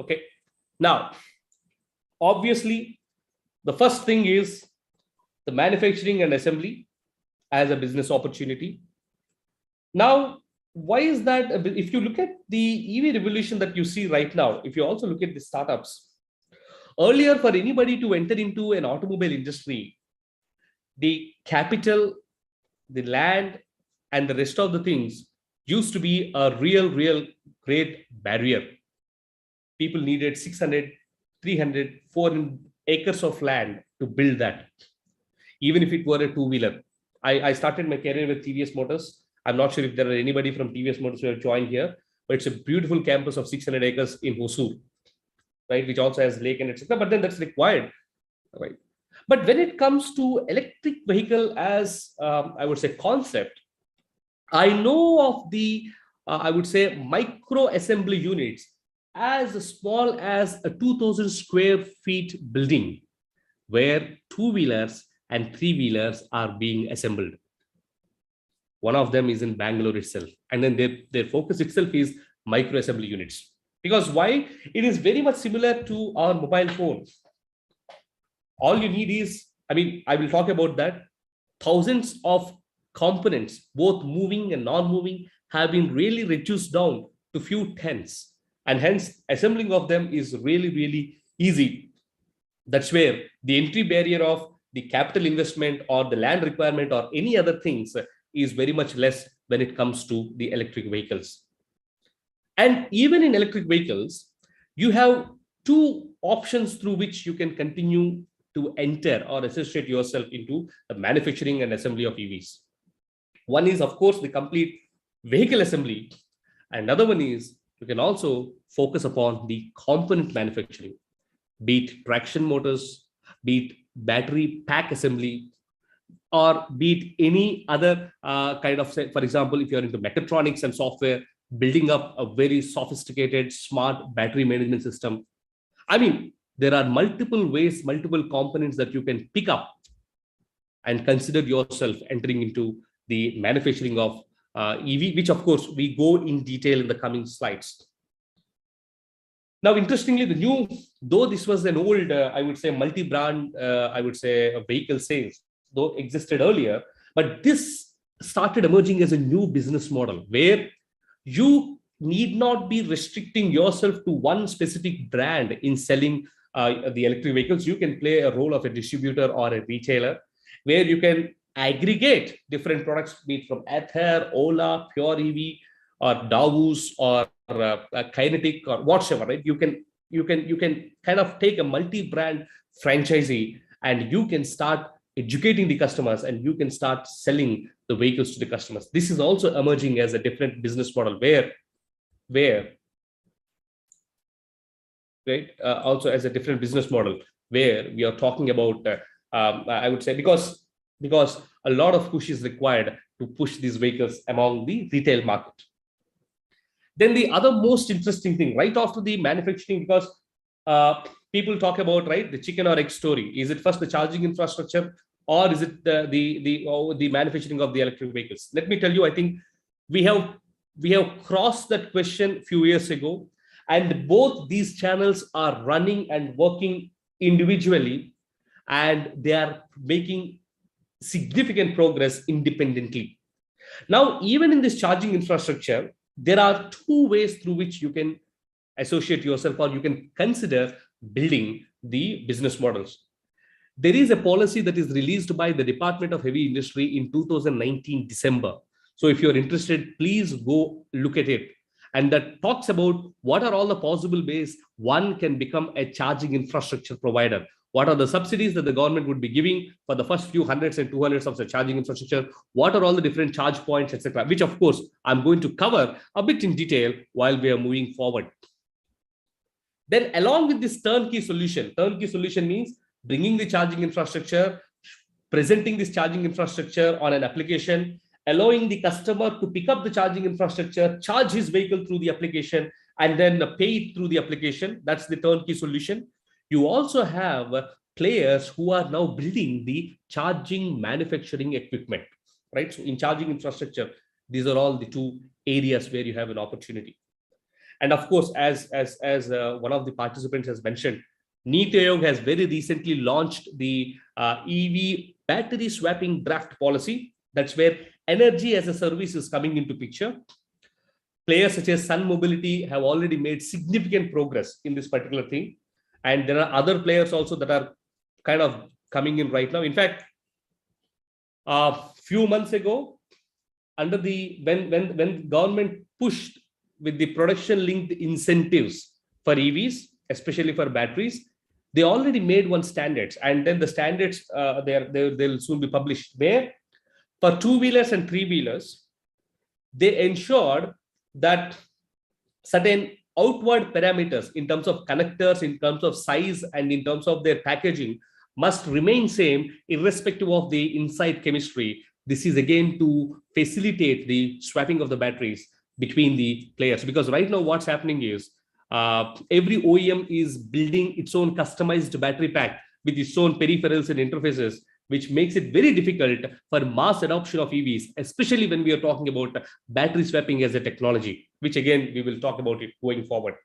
Okay. Now, obviously, the first thing is the manufacturing and assembly as a business opportunity. Now, why is that? If you look at the EV revolution that you see right now, if you also look at the startups, earlier for anybody to enter into an automobile industry, the capital, the land, and the rest of the things used to be a real great barrier. People needed 600, 300, 400 acres of land to build that, even if it were a two-wheeler. I started my career with TVS Motors. I'm not sure if there are anybody from TVS Motors who have joined here, but it's a beautiful campus of 600 acres in Hosur, right, which also has lake and etc. But then that's required, right? But when it comes to electric vehicle as I would say concept, I know of the I would say micro assembly units as small as a 2000 square feet building where two-wheelers and three-wheelers are being assembled. One of them is in Bangalore itself. And then their focus itself is micro assembly units. Because why? It is very much similar to our mobile phones. All you need is, I will talk about that. Thousands of components, both moving and non-moving, have been really reduced down to few tens. And hence, assembling of them is really easy. That's where the entry barrier of the capital investment or the land requirement or any other things is very much less when it comes to the electric vehicles. And even in electric vehicles, you have two options through which you can continue to enter or associate yourself into the manufacturing and assembly of EVs. One is, of course, the complete vehicle assembly. Another one is you can also focus upon the component manufacturing, be it traction motors, be it battery pack assembly, or be it any other kind of, say, for example, if you're into mechatronics and software, building up a very sophisticated, smart battery management system. There are multiple ways, multiple components that you can pick up and consider yourself entering into the manufacturing of EV, which of course we go in detail in the coming slides. Now, interestingly, though this was an old, I would say, multi-brand, vehicle sales, though existed earlier, but this started emerging as a new business model where you need not be restricting yourself to one specific brand in selling the electric vehicles. You can play a role of a distributor or a retailer where you can aggregate different products, be it from Ather, Ola, Pure EV, or Davus, or Kinetic, or whatever, right? You can kind of take a multi-brand franchisee and you can start educating the customers and you can start selling the vehicles to the customers. This is also emerging as a different business model also as a different business model where we are talking about, I would say, because a lot of push is required to push these vehicles among the retail market. Then the other most interesting thing, right after the manufacturing, because people talk about, right, the chicken or egg story. Is it first the charging infrastructure or is it the manufacturing of the electric vehicles? Let me tell you, I think we have crossed that question a few years ago, and both these channels are running and working individually, and they are making significant progress independently. Now, even in this charging infrastructure, there are two ways through which you can associate yourself or you can consider building the business models. There is a policy that is released by the Department of Heavy Industry in 2019 December. So if you're interested, please go look at it. And that talks about what are all the possible ways one can become a charging infrastructure provider. What are the subsidies that the government would be giving for the first few hundreds and 200s of the charging infrastructure? What are all the different charge points, etc., which of course I'm going to cover a bit in detail while we are moving forward. Then along with this turnkey solution means bringing the charging infrastructure, presenting this charging infrastructure on an application, allowing the customer to pick up the charging infrastructure, charge his vehicle through the application, and then pay it through the application. That's the turnkey solution. You also have players who are now building the charging manufacturing equipment, right? So in charging infrastructure, these are all the two areas where you have an opportunity. And of course, as one of the participants has mentioned, Niti Aayog has very recently launched the EV battery swapping draft policy. That's where energy as a service is coming into picture. Players such as Sun Mobility have already made significant progress in this particular thing. And there are other players also that are kind of coming in right now. In fact, a few months ago, under the when government pushed with the production linked incentives for EVs, especially for batteries, they already made one standards, and then the standards they'll soon be published. Where for two-wheelers and three-wheelers, they ensured that certain outward parameters in terms of connectors, in terms of size, and in terms of their packaging must remain same irrespective of the inside chemistry. This is again to facilitate the swapping of the batteries between the players, because right now what's happening is every OEM is building its own customized battery pack with its own peripherals and interfaces, which makes it very difficult for mass adoption of EVs, especially when we are talking about battery swapping as a technology, which again, we will talk about it going forward.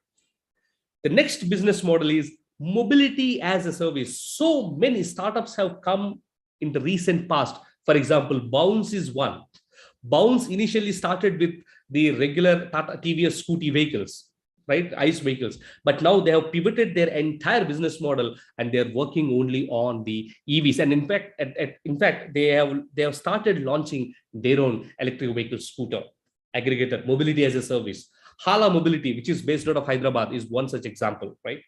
The next business model is mobility as a service. So many startups have come in the recent past. For example, Bounce is one. Bounce initially started with the regular Tata TVS scooty vehicles, right? ICE vehicles. But now they have pivoted their entire business model and they're working only on the EVs. And in fact, they have started launching their own electric vehicle scooter aggregator, mobility as a service. Hala Mobility, which is based out of Hyderabad, is one such example, right?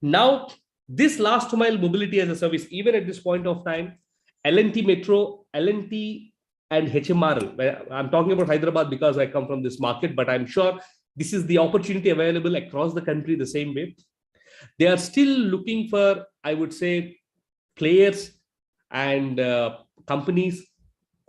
Now, this last mile mobility as a service, even at this point of time, L&T Metro, L&T and HMRL, I'm talking about Hyderabad because I come from this market, but I'm sure this is the opportunity available across the country the same way. They are still looking for, I would say, players and companies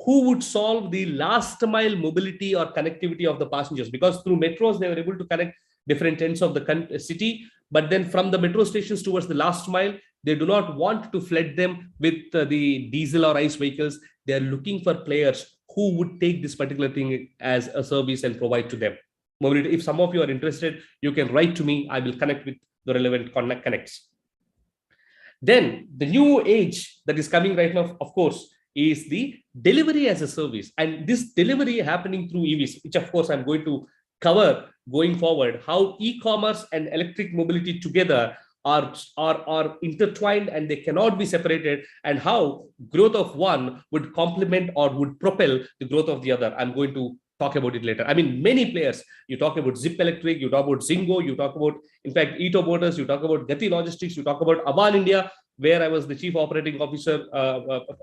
who would solve the last mile mobility or connectivity of the passengers, because through metros, they were able to connect different ends of the city. But then from the metro stations towards the last mile, they do not want to flood them with the diesel or ICE vehicles. They are looking for players who would take this particular thing as a service and provide to them. Mobility. If some of you are interested, you can write to me. I will connect with the relevant connects. Then the new age that is coming right now, of course, is the delivery as a service. And this delivery happening through EVs, which of course I'm going to cover going forward, how e-commerce and electric mobility together are intertwined and they cannot be separated, and how growth of one would complement or would propel the growth of the other. I'm going to talk about it later. I mean, many players, you talk about Zip Electric, you talk about Zingo, you talk about, in fact, Ito Motors, you talk about Gati Logistics, you talk about Avan India, where I was the chief operating officer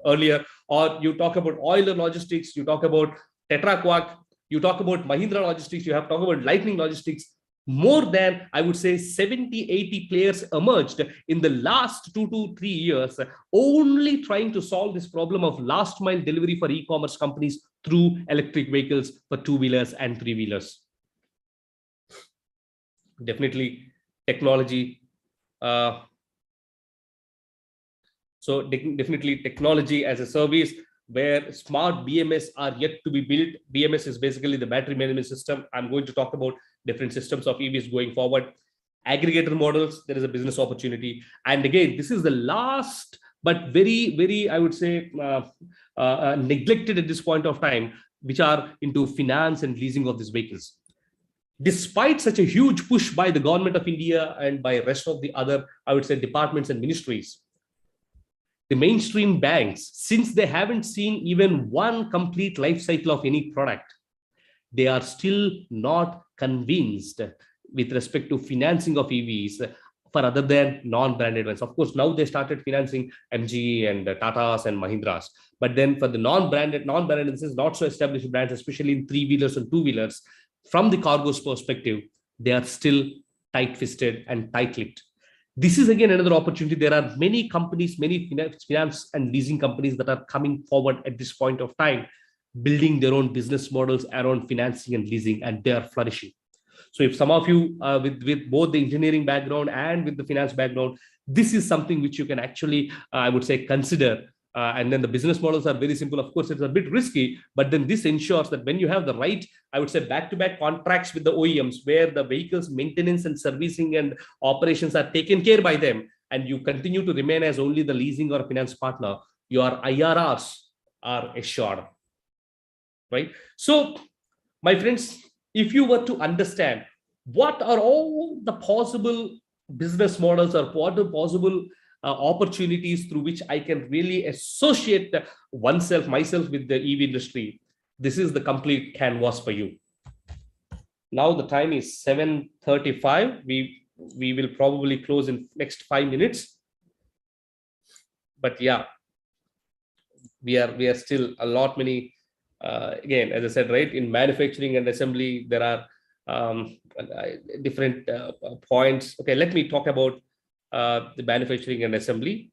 earlier, or you talk about Euler Logistics, you talk about Tetra Quack, you talk about Mahindra Logistics, you have talked about Lightning Logistics. More than, I would say, 70, 80 players emerged in the last 2 to 3 years, only trying to solve this problem of last mile delivery for e-commerce companies through electric vehicles for two-wheelers and three-wheelers. Definitely technology. Definitely technology as a service, where smart BMS are yet to be built. BMS is basically the battery management system. I'm going to talk about different systems of EVs going forward. Aggregator models, there is a business opportunity. And again, this is the last, but very, very, I would say, neglected at this point of time, which are into finance and leasing of these vehicles. Despite such a huge push by the government of India and by rest of the other, I would say, departments and ministries, the mainstream banks, since they haven't seen even one complete life cycle of any product, they are still not convinced with respect to financing of EVs for other than non-branded ones. Of course, now they started financing MG and Tatas and Mahindras. But then for the non-branded, this is not so established brands, especially in three-wheelers and two-wheelers, from the cargo's perspective, they are still tight-fisted and tight-lipped. This is again another opportunity. There are many companies, many finance and leasing companies that are coming forward at this point of time, building their own business models around financing and leasing, and they are flourishing. So if some of you with both the engineering background and with the finance background, this is something which you can actually, I would say, consider And then the business models are very simple. Of course, it's a bit risky, but then this ensures that when you have the right, I would say, back-to-back contracts with the OEMs, where the vehicles maintenance and servicing and operations are taken care by them, and you continue to remain as only the leasing or finance partner, your IRRs are assured, right? So, my friends, if you were to understand what are all the possible business models or what are possible opportunities through which I can really associate myself with the EV industry, this is the complete canvas for you. Now the time is 7:35. We will probably close in next 5 minutes. But yeah, we are still a lot many. Again, as I said, right, in manufacturing and assembly, there are different points. Okay, let me talk about the manufacturing and assembly.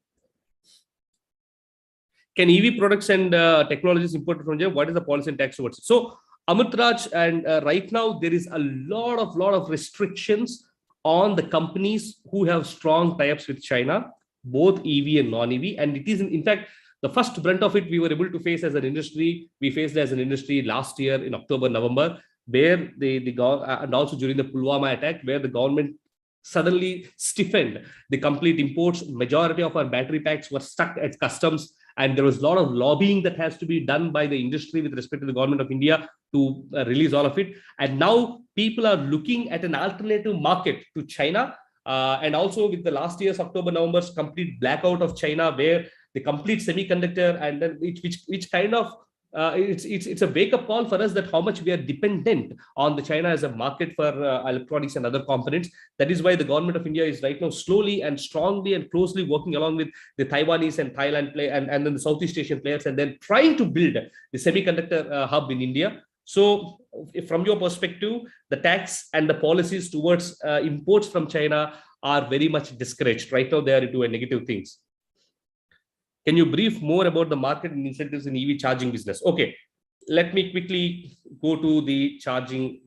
Can EV products and technologies imported from India? What is the policy and tax towards it? So, Amitraj, and right now there is a lot of restrictions on the companies who have strong tie-ups with China, both EV and non-EV, and it is in fact the first brunt of it we were able to face as an industry. We faced as an industry last year in October, November, where and also during the Pulwama attack, where the government suddenly stiffened the complete imports. Majority of our battery packs were stuck at customs, and there was a lot of lobbying that has to be done by the industry with respect to the government of India to release all of it. And now people are looking at an alternative market to China. And also with the last year's October, November's complete blackout of China, where the complete semiconductor, and then which kind of it's a wake-up call for us that how much we are dependent on the China as a market for electronics and other components. That is why the government of India is right now slowly and strongly and closely working along with the Taiwanese and Thailand play and then the Southeast Asian players, and then trying to build the semiconductor hub in India. So from your perspective, the tax and the policies towards imports from China are very much discouraged. Right now, they are into a negative things. Can you brief more about the market and incentives in EV charging business? Okay, let me quickly go to the charging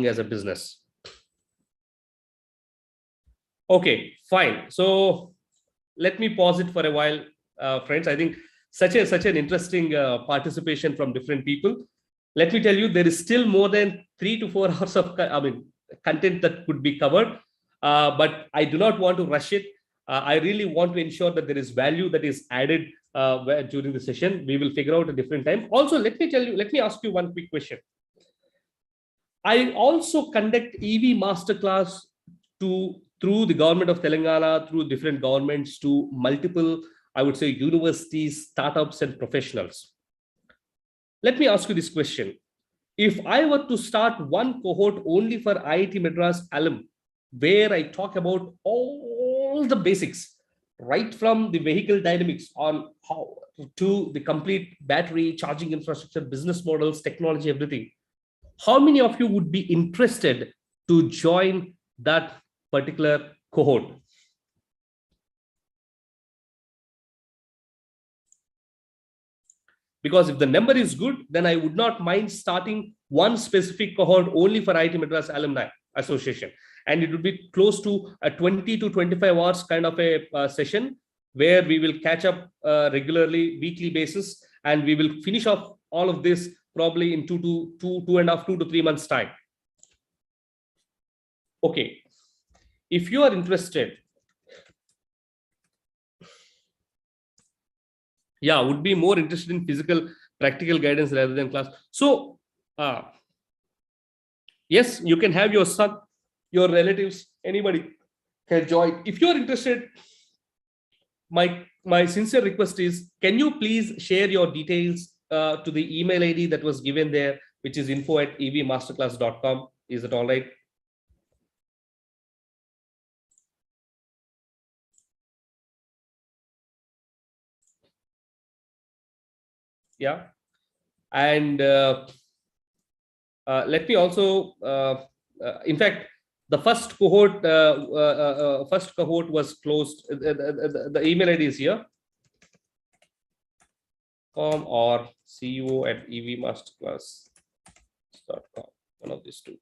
as a business. Okay, fine. So let me pause it for a while, friends. I think such an interesting participation from different people. Let me tell you, there is still more than 3 to 4 hours of content that could be covered, but I do not want to rush it. I really want to ensure that there is value that is added during the session. We will figure out a different time. Also, let me ask you one quick question. I also conduct EV Masterclass through the government of Telangana, through different governments, to multiple, I would say, universities, startups, and professionals. Let me ask you this question. If I were to start one cohort only for IIT Madras alum, where I talk about all the basics, right from the vehicle dynamics on how to the complete battery charging infrastructure, business models, technology, everything, how many of you would be interested to join that particular cohort? Because if the number is good, then I would not mind starting one specific cohort only for IIT Madras Alumni Association. And it would be close to a 20 to 25 hours kind of a session, where we will catch up regularly, weekly basis, and we will finish off all of this probably in 2 to 3 months time. Okay, if you are interested, would be more interested in physical, practical guidance rather than class. So, yes, you can have your son, your relatives, anybody can join. If you are interested, my sincere request is, can you please share your details to the email ID that was given there, which is info@evmasterclass.com. Is it all right? Yeah. And let me also, in fact, the first cohort was closed. The email ID is here, or CEO@evmasterclass.com. One of these two.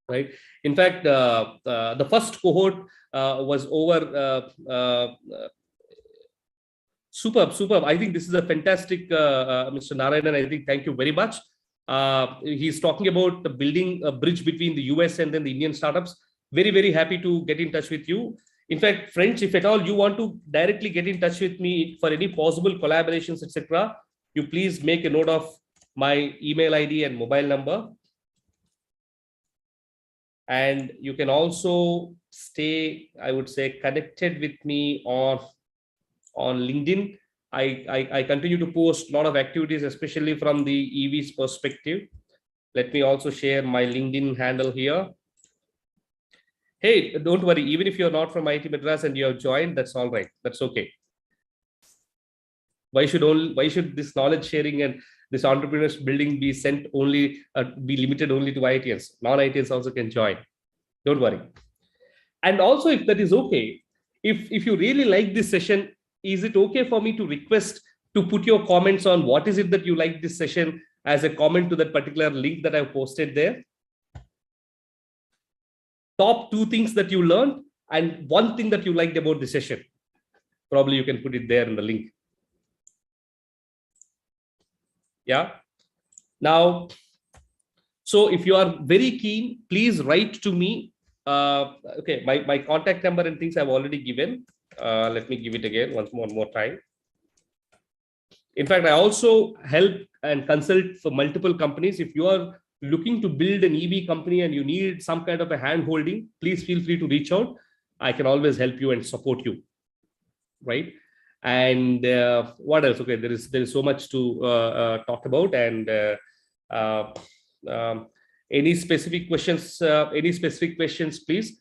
Right. In fact, the first cohort was over. Superb. I think this is a fantastic, Mr. Narayanan. I think thank you very much. He's talking about building a bridge between the US and then the Indian startups. Very, very happy to get in touch with you. In fact, friends, if at all you want to directly get in touch with me for any possible collaborations, etc., you please make a note of my email ID and mobile number. And you can also stay, I would say, connected with me on LinkedIn. I continue to post a lot of activities, especially from the EVs perspective. Let me also share my LinkedIn handle here. Hey, don't worry, even if you're not from IIT Madras and you have joined, that's all right. That's okay. Why should this knowledge sharing and this entrepreneurs building be sent only, be limited only to IITians? Non-IITians also can join. Don't worry. And also, if that is okay, if you really like this session, is it okay for me to request to put your comments on what is it that you like this session as a comment to that particular link that I've posted there? Top 2 things that you learned and 1 thing that you liked about the session. Probably you can put it there in the link. Yeah. Now, so if you are very keen, please write to me. Okay, my contact number and things I've already given. Let me give it again one more time. In fact, I also help and consult for multiple companies. If you are looking to build an EV company and you need some kind of a hand holding, please feel free to reach out. I can always help you and support you. Right. And what else? Okay, there is so much to talk about. And any specific questions? Please.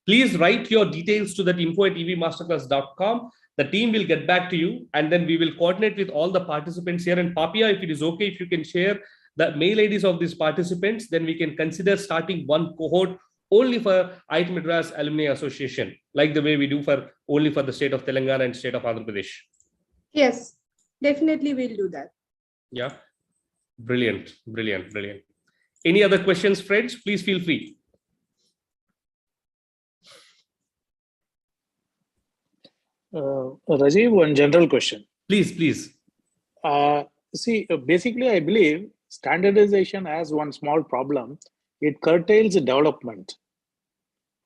Please write your details to that info@evmasterclass.com. The team will get back to you, and then we will coordinate with all the participants here. And Papia, if it is okay, if you can share the mail IDs of these participants, then we can consider starting one cohort only for IIT Madras Alumni Association, like the way we do for only for the state of Telangana and state of Andhra Pradesh. Yes, definitely we'll do that. Yeah, brilliant. Any other questions, friends? Please feel free. Rajeev, one general question. Please. Basically, I believe standardization has one small problem. It curtails development.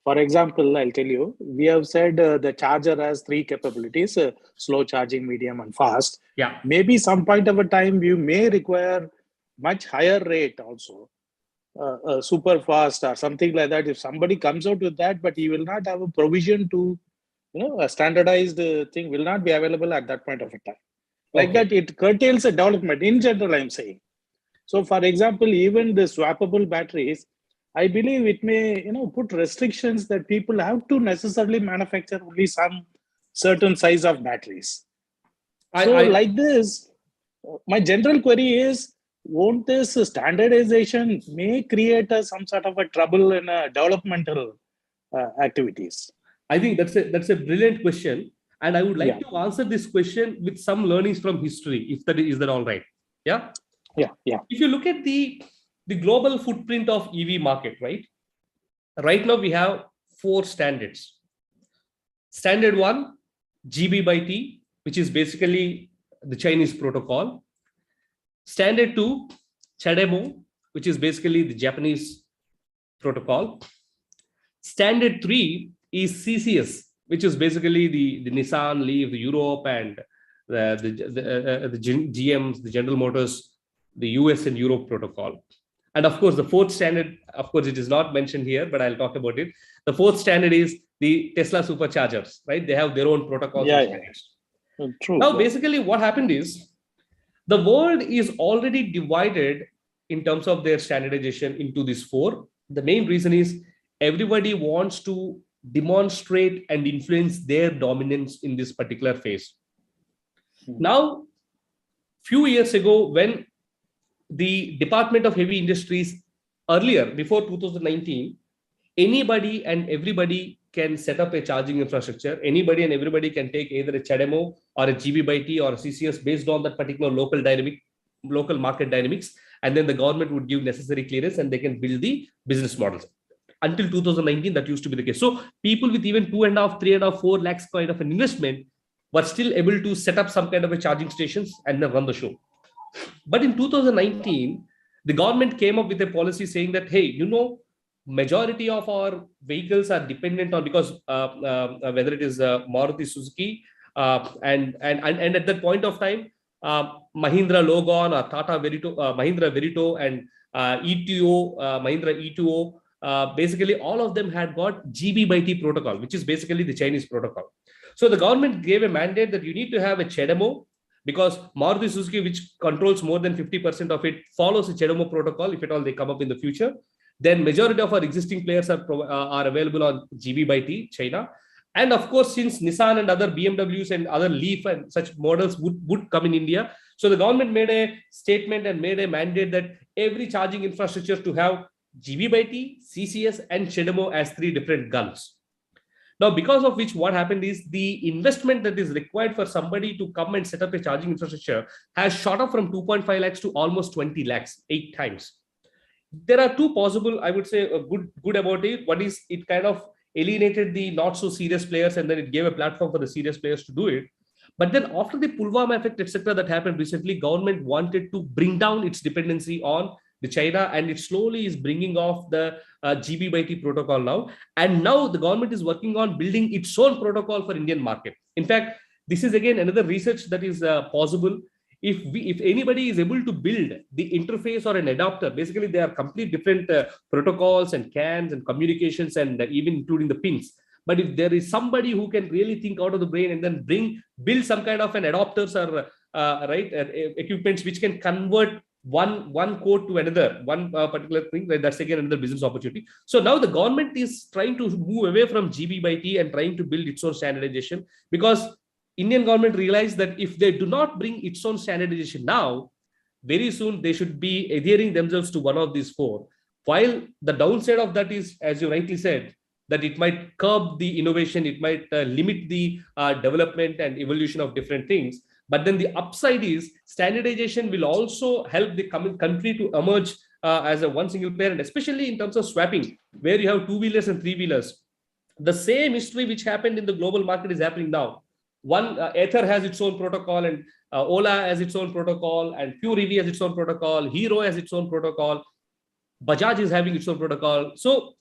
For example, I'll tell you, we have said the charger has 3 capabilities, slow charging, medium, and fast. Yeah. Maybe some point of a time, you may require much higher rate also, super fast or something like that. If somebody comes out with that, but he will not have a provision to, a standardized thing will not be available at that point of a time. Like that, it curtails the development in general, I'm saying. So for example, even the swappable batteries, I believe it may, put restrictions that people have to necessarily manufacture only some certain size of batteries. Like this, my general query is, won't this standardization may create some sort of a trouble in developmental activities? I think that's a brilliant question. And I would like to answer this question with some learnings from history, if that is that all right? Yeah. If you look at the global footprint of EV market, right now we have 4 standards. Standard 1, GB/T, which is basically the Chinese protocol. Standard 2, CHAdeMO, which is basically the Japanese protocol. Standard 3 is CCS, which is basically the Nissan, Leaf, the Europe, and the GMs, the General Motors, the US and Europe protocol. And of course, the 4th standard, of course, it is not mentioned here, but I'll talk about it. The 4th standard is the Tesla superchargers, right? They have their own protocols. True. Now, basically what happened is the world is already divided in terms of their standardization into these 4. The main reason is everybody wants to demonstrate and influence their dominance in this particular phase. Now, few years ago, when the Department of Heavy Industries earlier, before 2019, anybody and everybody can set up a charging infrastructure. Anybody and everybody can take either a CHAdeMO or a GB/T or a CCS based on that particular local market dynamics. And then the government would give necessary clearance and they can build the business models. until 2019, that used to be the case. So people with even 2.5, 3.5, 4 lakhs kind of an investment were still able to set up some kind of a charging stations and then run the show. But in 2019, the government came up with a policy saying that, hey, majority of our vehicles are dependent on, because whether it is Maruti Suzuki and at that point of time, Mahindra Logan or Tata Verito, Mahindra Verito and ETO, Mahindra E2O, basically all of them had got GB/T protocol, which is basically the Chinese protocol. So the government gave a mandate that you need to have a CHEDEMO, because Maruti Suzuki, which controls more than 50% of it, follows the CHEDEMO protocol. If at all they come up in the future, then majority of our existing players are available on GB/T, China. And of course, since Nissan and other BMWs and other Leaf and such models would come in India, so the government made a statement and made a mandate that every charging infrastructure to have GB/T, CCS, and CHEDEMO as 3 different guns. Now, because of which, what happened is the investment that is required for somebody to come and set up a charging infrastructure has shot up from 2.5 lakhs to almost 20 lakhs, 8 times. There are 2 possible, I would say, good about it. One is it kind of alienated the not so serious players, and then it gave a platform for the serious players to do it. But then after the Pulwama effect, etc., that happened recently, government wanted to bring down its dependency on the China, and it slowly is bringing off the GB/T protocol now. And now the government is working on building its own protocol for Indian market. In fact, this is again another research that is possible. If anybody is able to build the interface or an adapter, basically they are complete different protocols and CANs and communications and even including the pins. But if there is somebody who can really think out of the brain and then build some kind of an adapters or equipments which can convert one code to another, one particular thing, that's again another business opportunity. So now the government is trying to move away from GB/T and trying to build its own standardization, because Indian government realized that if they do not bring its own standardization now, very soon they should be adhering themselves to one of these 4. While the downside of that is, as you rightly said, that it might curb the innovation, it might limit the development and evolution of different things. But then the upside is standardization will also help the country to emerge as a one single parent, especially in terms of swapping, where you have 2-wheelers and 3-wheelers. The same history which happened in the global market is happening now. One, Ather has its own protocol, and Ola has its own protocol, and Pure EV has its own protocol, Hero has its own protocol, Bajaj is having its own protocol. So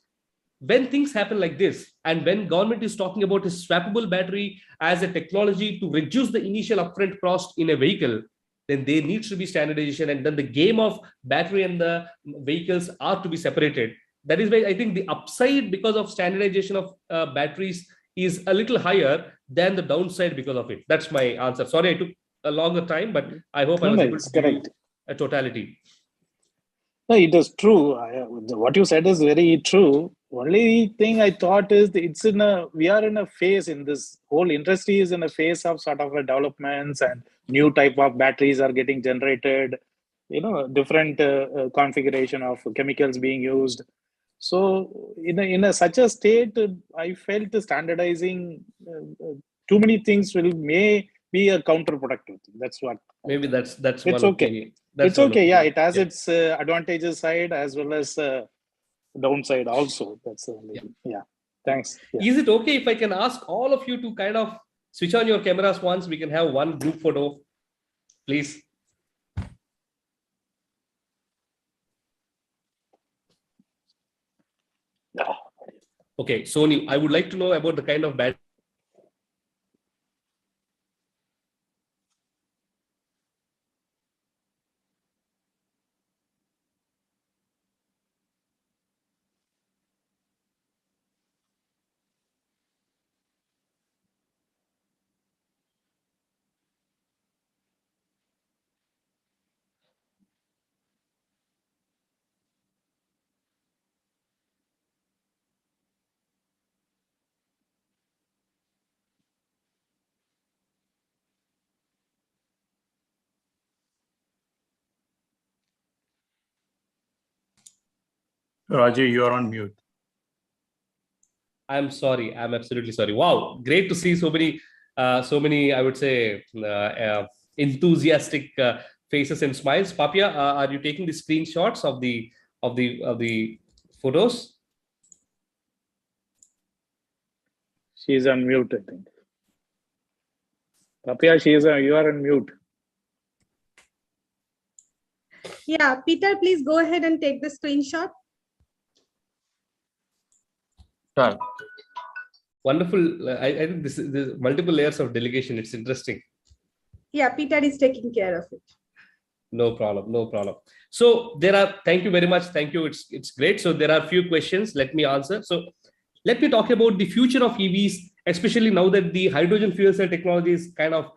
when things happen like this, and when government is talking about a swappable battery as a technology to reduce the initial upfront cost in a vehicle, then there needs to be standardization, and then the game of battery and the vehicles are to be separated. That is why I think the upside because of standardization of batteries is a little higher than the downside because of it. That's my answer. Sorry, I took a longer time, but I hope I was able to give you a totality. No, it is true. What you said is very true. Only thing I thought is we are in a phase in this whole industry is in a phase of sort of a developments, and new type of batteries are getting generated, different configuration of chemicals being used. So in such a state, I felt standardizing too many things may be a counterproductive thing. That's what. Maybe that's it's one okay. It's okay. Yeah, it has its advantages side as well as downside also. That's yeah. Thanks. Yeah. Is it okay if I can ask all of you to kind of switch on your cameras once? We can have one group photo, please. Okay, Sony, I would like to know about the kind of battery. Rajeev, you are on mute. I'm sorry. I'm absolutely sorry. Wow, great to see so many, I would say, enthusiastic faces and smiles. Papia, are you taking the screenshots of the photos? She's on mute, I think. Tapia, you are on mute. Yeah, Peter, please go ahead and take the screenshot. Sure. Wonderful. I think this is multiple layers of delegation. It's interesting. Yeah, Peter is taking care of it. No problem. No problem. So thank you very much. Thank you. It's great. So there are a few questions. Let me answer. So let me talk about the future of EVs, especially now that the hydrogen fuel cell technology is kind of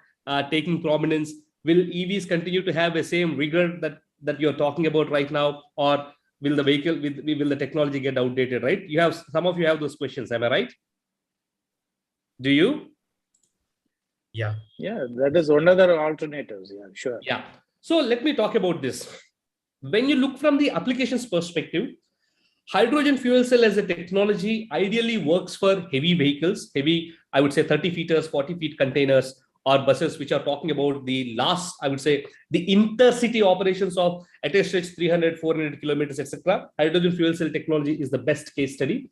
taking prominence. Will EVs continue to have the same rigor that you're talking about right now, or will the technology get outdated? Right? Some of you have those questions. Am I right? Do you? Yeah, that is one of the alternatives. Yeah, sure. Yeah. So let me talk about this. When you look from the applications perspective, hydrogen fuel cell as a technology ideally works for heavy vehicles, I would say 30 feeters, 40 feet containers, or buses, which are talking about the last, I would say, the intercity operations of at a stretch 300, 400 kilometers, etc. Hydrogen fuel cell technology is the best case study.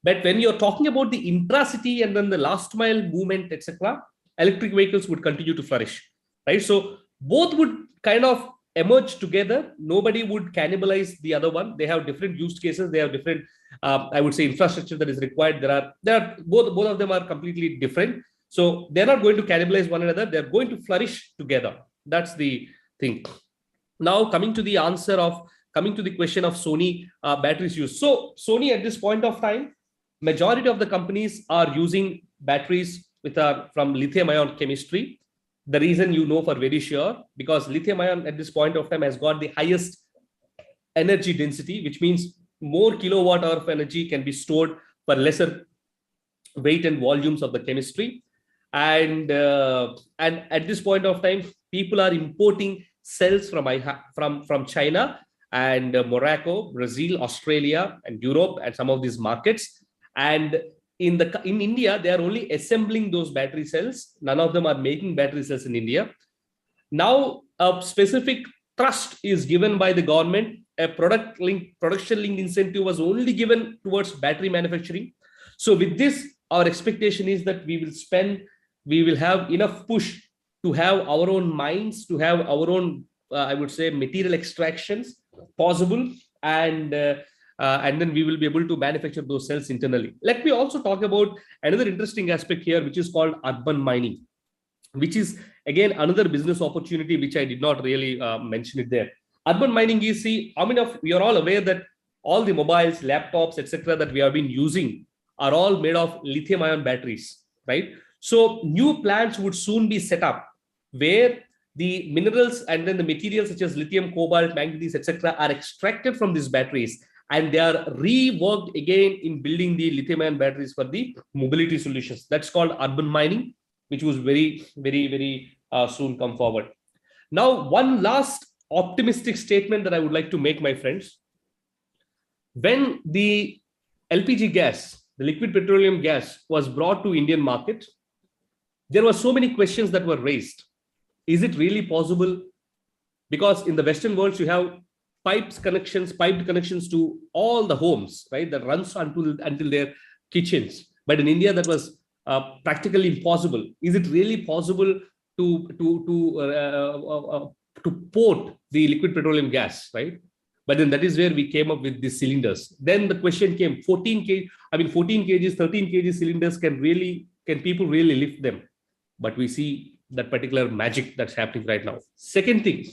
But when you're talking about the intracity and then the last mile movement, etc., electric vehicles would continue to flourish, right? So both would kind of emerge together. Nobody would cannibalize the other one. They have different use cases. They have different, I would say, infrastructure that is required. There are both of them are completely different. So they're not going to cannibalize one another. They're going to flourish together. That's the thing. Now coming to the question of Sony batteries use. So Sony at this point of time, majority of the companies are using batteries from lithium-ion chemistry. The reason you know for very sure, because lithium-ion at this point of time has got the highest energy density, which means more kilowatt hour of energy can be stored for lesser weight and volumes of the chemistry. And at this point of time, people are importing cells from China and Morocco, Brazil, Australia, and Europe, and some of these markets. And in India, they are only assembling those battery cells. None of them are making battery cells in India. Now, a specific trust is given by the government. A production-linked incentive was only given towards battery manufacturing. So with this, our expectation is that we will have enough push to have our own mines, to have our own, I would say, material extractions possible, and then we will be able to manufacture those cells internally. Let me also talk about another interesting aspect here, which is called urban mining, which is again another business opportunity, which I did not really mention it there. Urban mining is, we are all aware that all the mobiles, laptops, etc., that we have been using are all made of lithium-ion batteries, right? So new plants would soon be set up where the minerals and then the materials such as lithium, cobalt, manganese, etc., are extracted from these batteries, and they are reworked again in building the lithium-ion batteries for the mobility solutions. That's called urban mining, which was very, very, very soon come forward. Now, one last optimistic statement that I would like to make, my friends. When the LPG gas, the liquid petroleum gas, was brought to Indian market, there were so many questions that were raised. Is it really possible? Because in the Western world, you have piped connections to all the homes, right? That runs until their kitchens. But in India, that was practically impossible. Is it really possible to port the liquid petroleum gas, right? But then that is where we came up with these cylinders. Then the question came: 14 kgs, 13 kg cylinders, can people really lift them? But we see that particular magic that's happening right now. Second thing,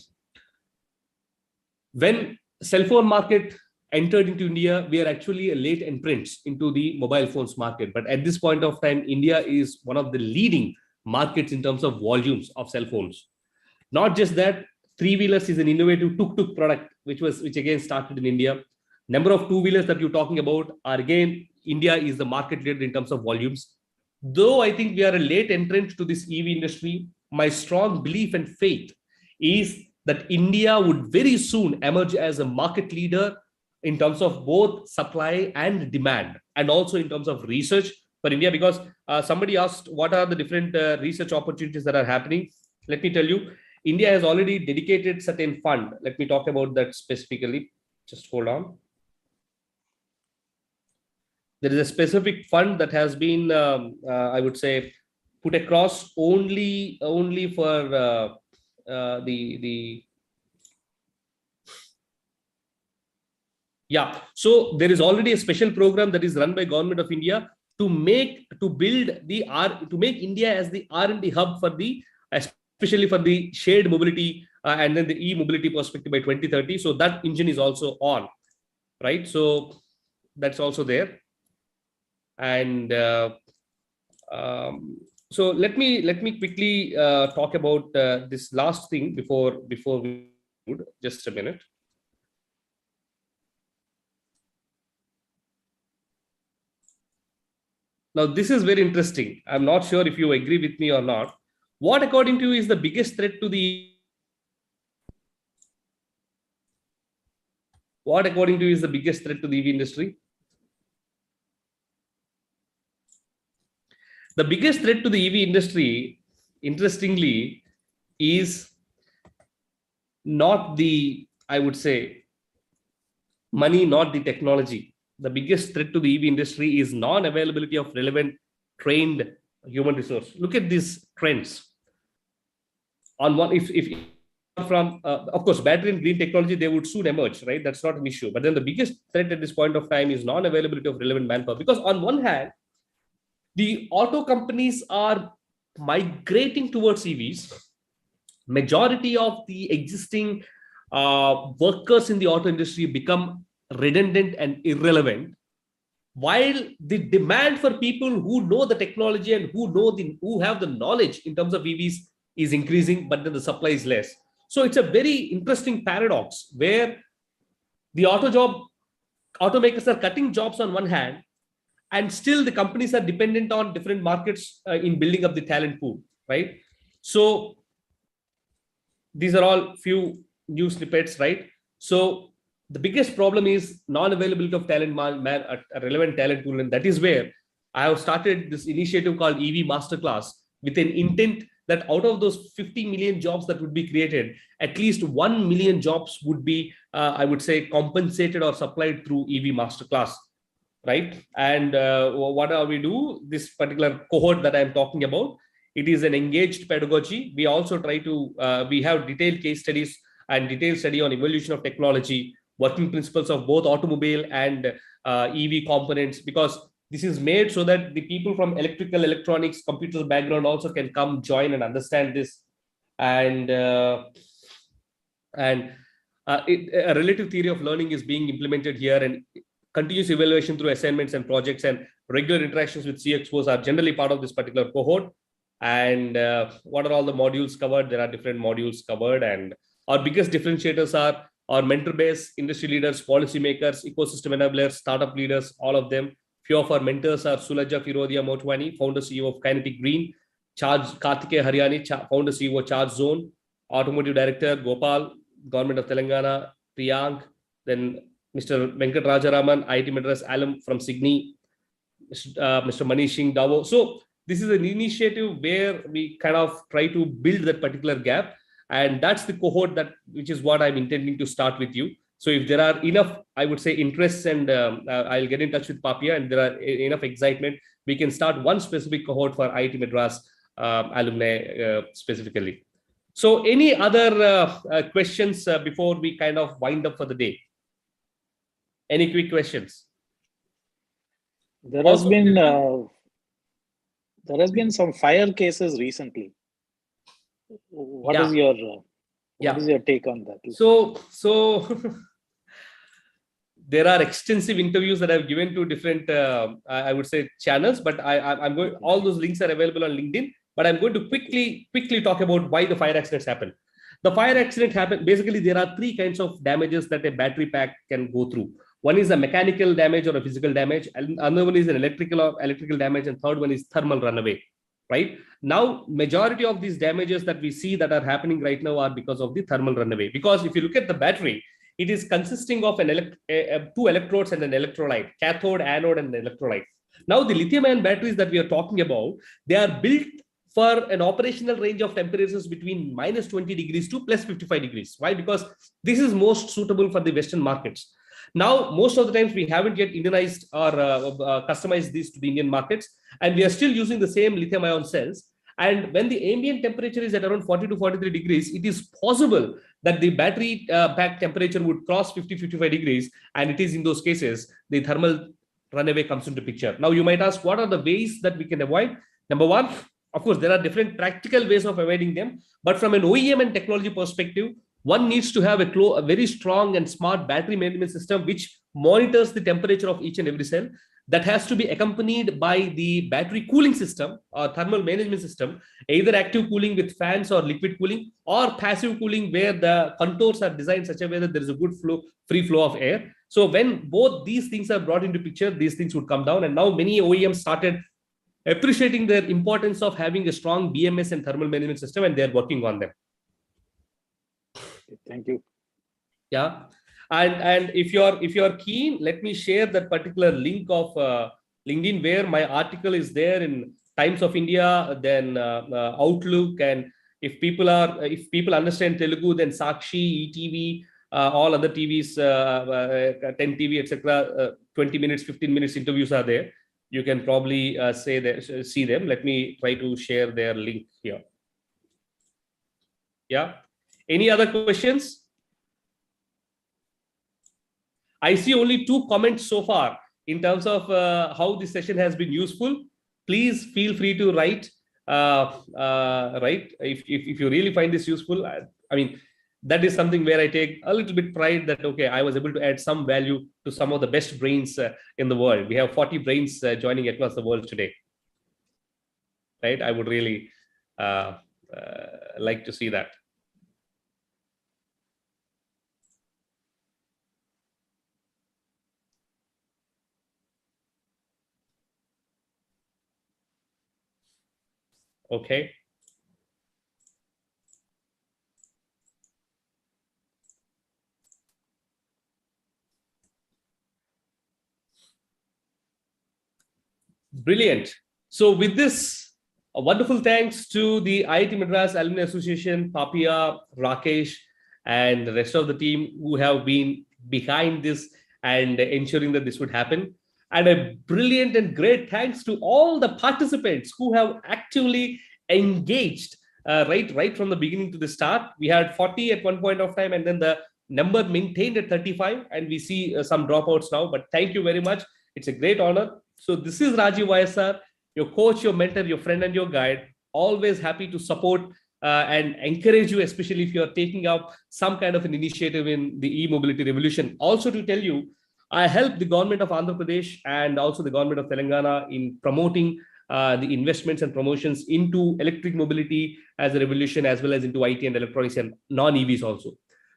when cell phone market entered into India, we are actually a late entrant into the mobile phones market. But at this point of time, India is one of the leading markets in terms of volumes of cell phones. Not just that, three-wheelers is an innovative tuk-tuk product, which again started in India. Number of two-wheelers that you're talking about are, again, India is the market leader in terms of volumes. Though I think we are a late entrant to this EV industry, my strong belief and faith is that India would very soon emerge as a market leader in terms of both supply and demand, and also in terms of research for India. Because somebody asked, what are the different research opportunities that are happening? Let me tell you, India has already dedicated certain fund. Let me talk about that specifically. Just hold on. There is a specific fund that has been, I would say, put across only for yeah. So there is already a special program that is run by Government of India to make India as the R&D hub for especially for the shared mobility and then the e-mobility perspective by 2030. So that engine is also on, right? So that's also there. And so let me quickly talk about this last thing before we just a minute. Now, this is very interesting. I'm not sure if you agree with me or not. What, according to you, is the biggest threat to the EV industry? The biggest threat to the EV industry, interestingly, is not the, I would say, money, not the technology. The biggest threat to the EV industry is non-availability of relevant trained human resource. Look at these trends. On one, if from of course, battery and green technology, they would soon emerge, right? That's not an issue. But then the biggest threat at this point of time is non-availability of relevant manpower. Because on one hand, the auto companies are migrating towards EVs. Majority of the existing workers in the auto industry become redundant and irrelevant, while the demand for people who know the technology and who have the knowledge in terms of EVs is increasing, but then the supply is less. So it's a very interesting paradox where the automakers are cutting jobs on one hand, and still the companies are dependent on different markets in building up the talent pool, right? So these are all few new snippets, right? So the biggest problem is non-availability of talent, a relevant talent pool. And that is where I have started this initiative called EV Masterclass with an intent that out of those 50 million jobs that would be created, at least 1 million jobs would be, I would say, compensated or supplied through EV Masterclass, right? And what do we do? This particular cohort that I'm talking about, it is an engaged pedagogy. We also try to, we have detailed case studies and detailed study on evolution of technology, working principles of both automobile and EV components, because this is made so that the people from electrical, electronics, computers background also can come join and understand this. And a relative theory of learning is being implemented here, and continuous evaluation through assignments and projects and regular interactions with CXOs are generally part of this particular cohort. And what are all the modules covered? There are different modules covered, and our biggest differentiators are our mentor base, industry leaders, policymakers, ecosystem enablers, startup leaders, all of them. Few of our mentors are Sulaja Firodia Motwani, founder CEO of Kinetic Green, Karthikeya Haryani, founder CEO Charge Zone, Automotive Director Gopal, Government of Telangana, Priyank, then Mr. Venkat Rajaraman, IIT Madras alum from Sydney, Mr. Manish Singh Davo. So this is an initiative where we kind of try to build that particular gap. And that's the cohort which is what I'm intending to start with you. So if there are enough, I would say, interests, and I'll get in touch with Papia, and there are enough excitement, we can start one specific cohort for IIT Madras alumni specifically. So any other questions before we kind of wind up for the day? Any quick questions? There has been some fire cases recently. What is your take on that? So there are extensive interviews that I've given to different, I would say, channels, but I'm going. All those links are available on LinkedIn. But I'm going to quickly talk about why the fire accidents happen. The fire accident happened. Basically, there are three kinds of damages that a battery pack can go through. One is a mechanical damage or a physical damage, and another one is an electrical damage, and third one is thermal runaway. Right now, majority of these damages that we see that are happening right now are because of the thermal runaway. Because if you look at the battery, it is consisting of two electrodes and an electrolyte, cathode, anode, and an electrolyte. Now, the lithium-ion batteries that we are talking about, they are built for an operational range of temperatures between -20 degrees to +55 degrees. Why? Because this is most suitable for the Western markets. Now, most of the times we haven't yet Indianized or customized these to the Indian markets, and we are still using the same lithium ion cells. And when the ambient temperature is at around 40 to 43 degrees, it is possible that the battery pack temperature would cross 50, 55 degrees. And it is in those cases, the thermal runaway comes into picture. Now, you might ask, what are the ways that we can avoid? Number one, of course, there are different practical ways of avoiding them. But from an OEM and technology perspective, one needs to have a very strong and smart battery management system which monitors the temperature of each and every cell. That has to be accompanied by the battery cooling system or thermal management system, either active cooling with fans or liquid cooling, or passive cooling where the contours are designed such a way that there is a good flow, free flow of air. So when both these things are brought into picture, these things would come down. And now many OEMs started appreciating the importance of having a strong BMS and thermal management system, and they're working on them. Thank you. Yeah. And if you're keen, let me share that particular link of LinkedIn where my article is there in Times of India, then Outlook, and if people understand Telugu, then Sakshi, ETV, all other TVs, 10 TV, etc. 20 minutes, 15 minutes interviews are there. You can probably see them. Let me try to share their link here. Yeah. Any other questions? I see only 2 comments so far in terms of how this session has been useful. Please feel free to write. If you really find this useful, I mean, that is something where I take a little bit pride that, okay, I was able to add some value to some of the best brains in the world. We have 40 brains joining across the world today. Right? I would really like to see that. Okay. Brilliant. So with this, a wonderful thanks to the IIT Madras Alumni Association, Papia, Rakesh, and the rest of the team who have been behind this and ensuring that this would happen. And a brilliant and great thanks to all the participants who have actively engaged right from the beginning to the start. We had 40 at one point of time, and then the number maintained at 35, and we see some dropouts now. But thank you very much. It's a great honor. So this is Rajeev YSR, your coach, your mentor, your friend, and your guide. Always happy to support and encourage you, especially if you are taking up some kind of an initiative in the e-mobility revolution. Also to tell you, I help the government of Andhra Pradesh and also the government of Telangana in promoting the investments and promotions into electric mobility as a revolution, as well as into IT and electronics and non-EVs also.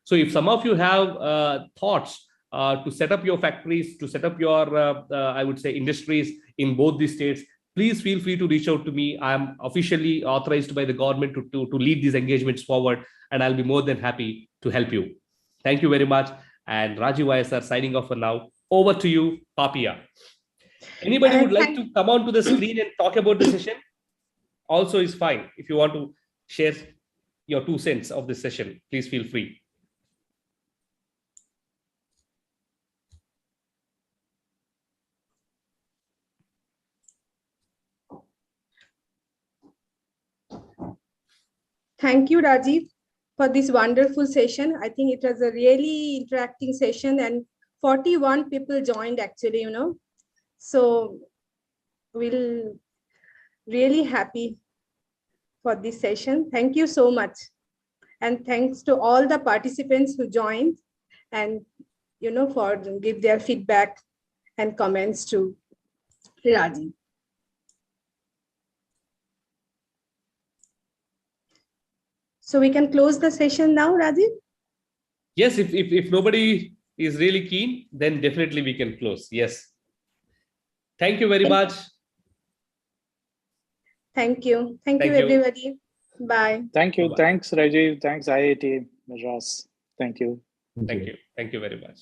So if some of you have thoughts to set up your factories, to set up your, I would say, industries in both these states, please feel free to reach out to me. I am officially authorized by the government to lead these engagements forward, and I'll be more than happy to help you. Thank you very much. And Rajeev YSR signing off for now. Over to you, Papia. Anybody would like to come onto the screen and talk about the session? Also is fine. If you want to share your 2 cents of this session, please feel free. Thank you, Rajeev, for this wonderful session. I think it was a really interacting session, and 41 people joined actually, So we'll really happy for this session. Thank you so much. And thanks to all the participants who joined and, for give their feedback and comments to Rajeev. So we can close the session now, Rajeev? Yes, if nobody is really keen, then definitely we can close. Yes. Thank you very much. Thank you. Thank you, everybody. Bye. Thank you. Bye-bye. Thanks, Rajeev. Thanks, IIT Madras. Thank you. Thank you. Thank you very much.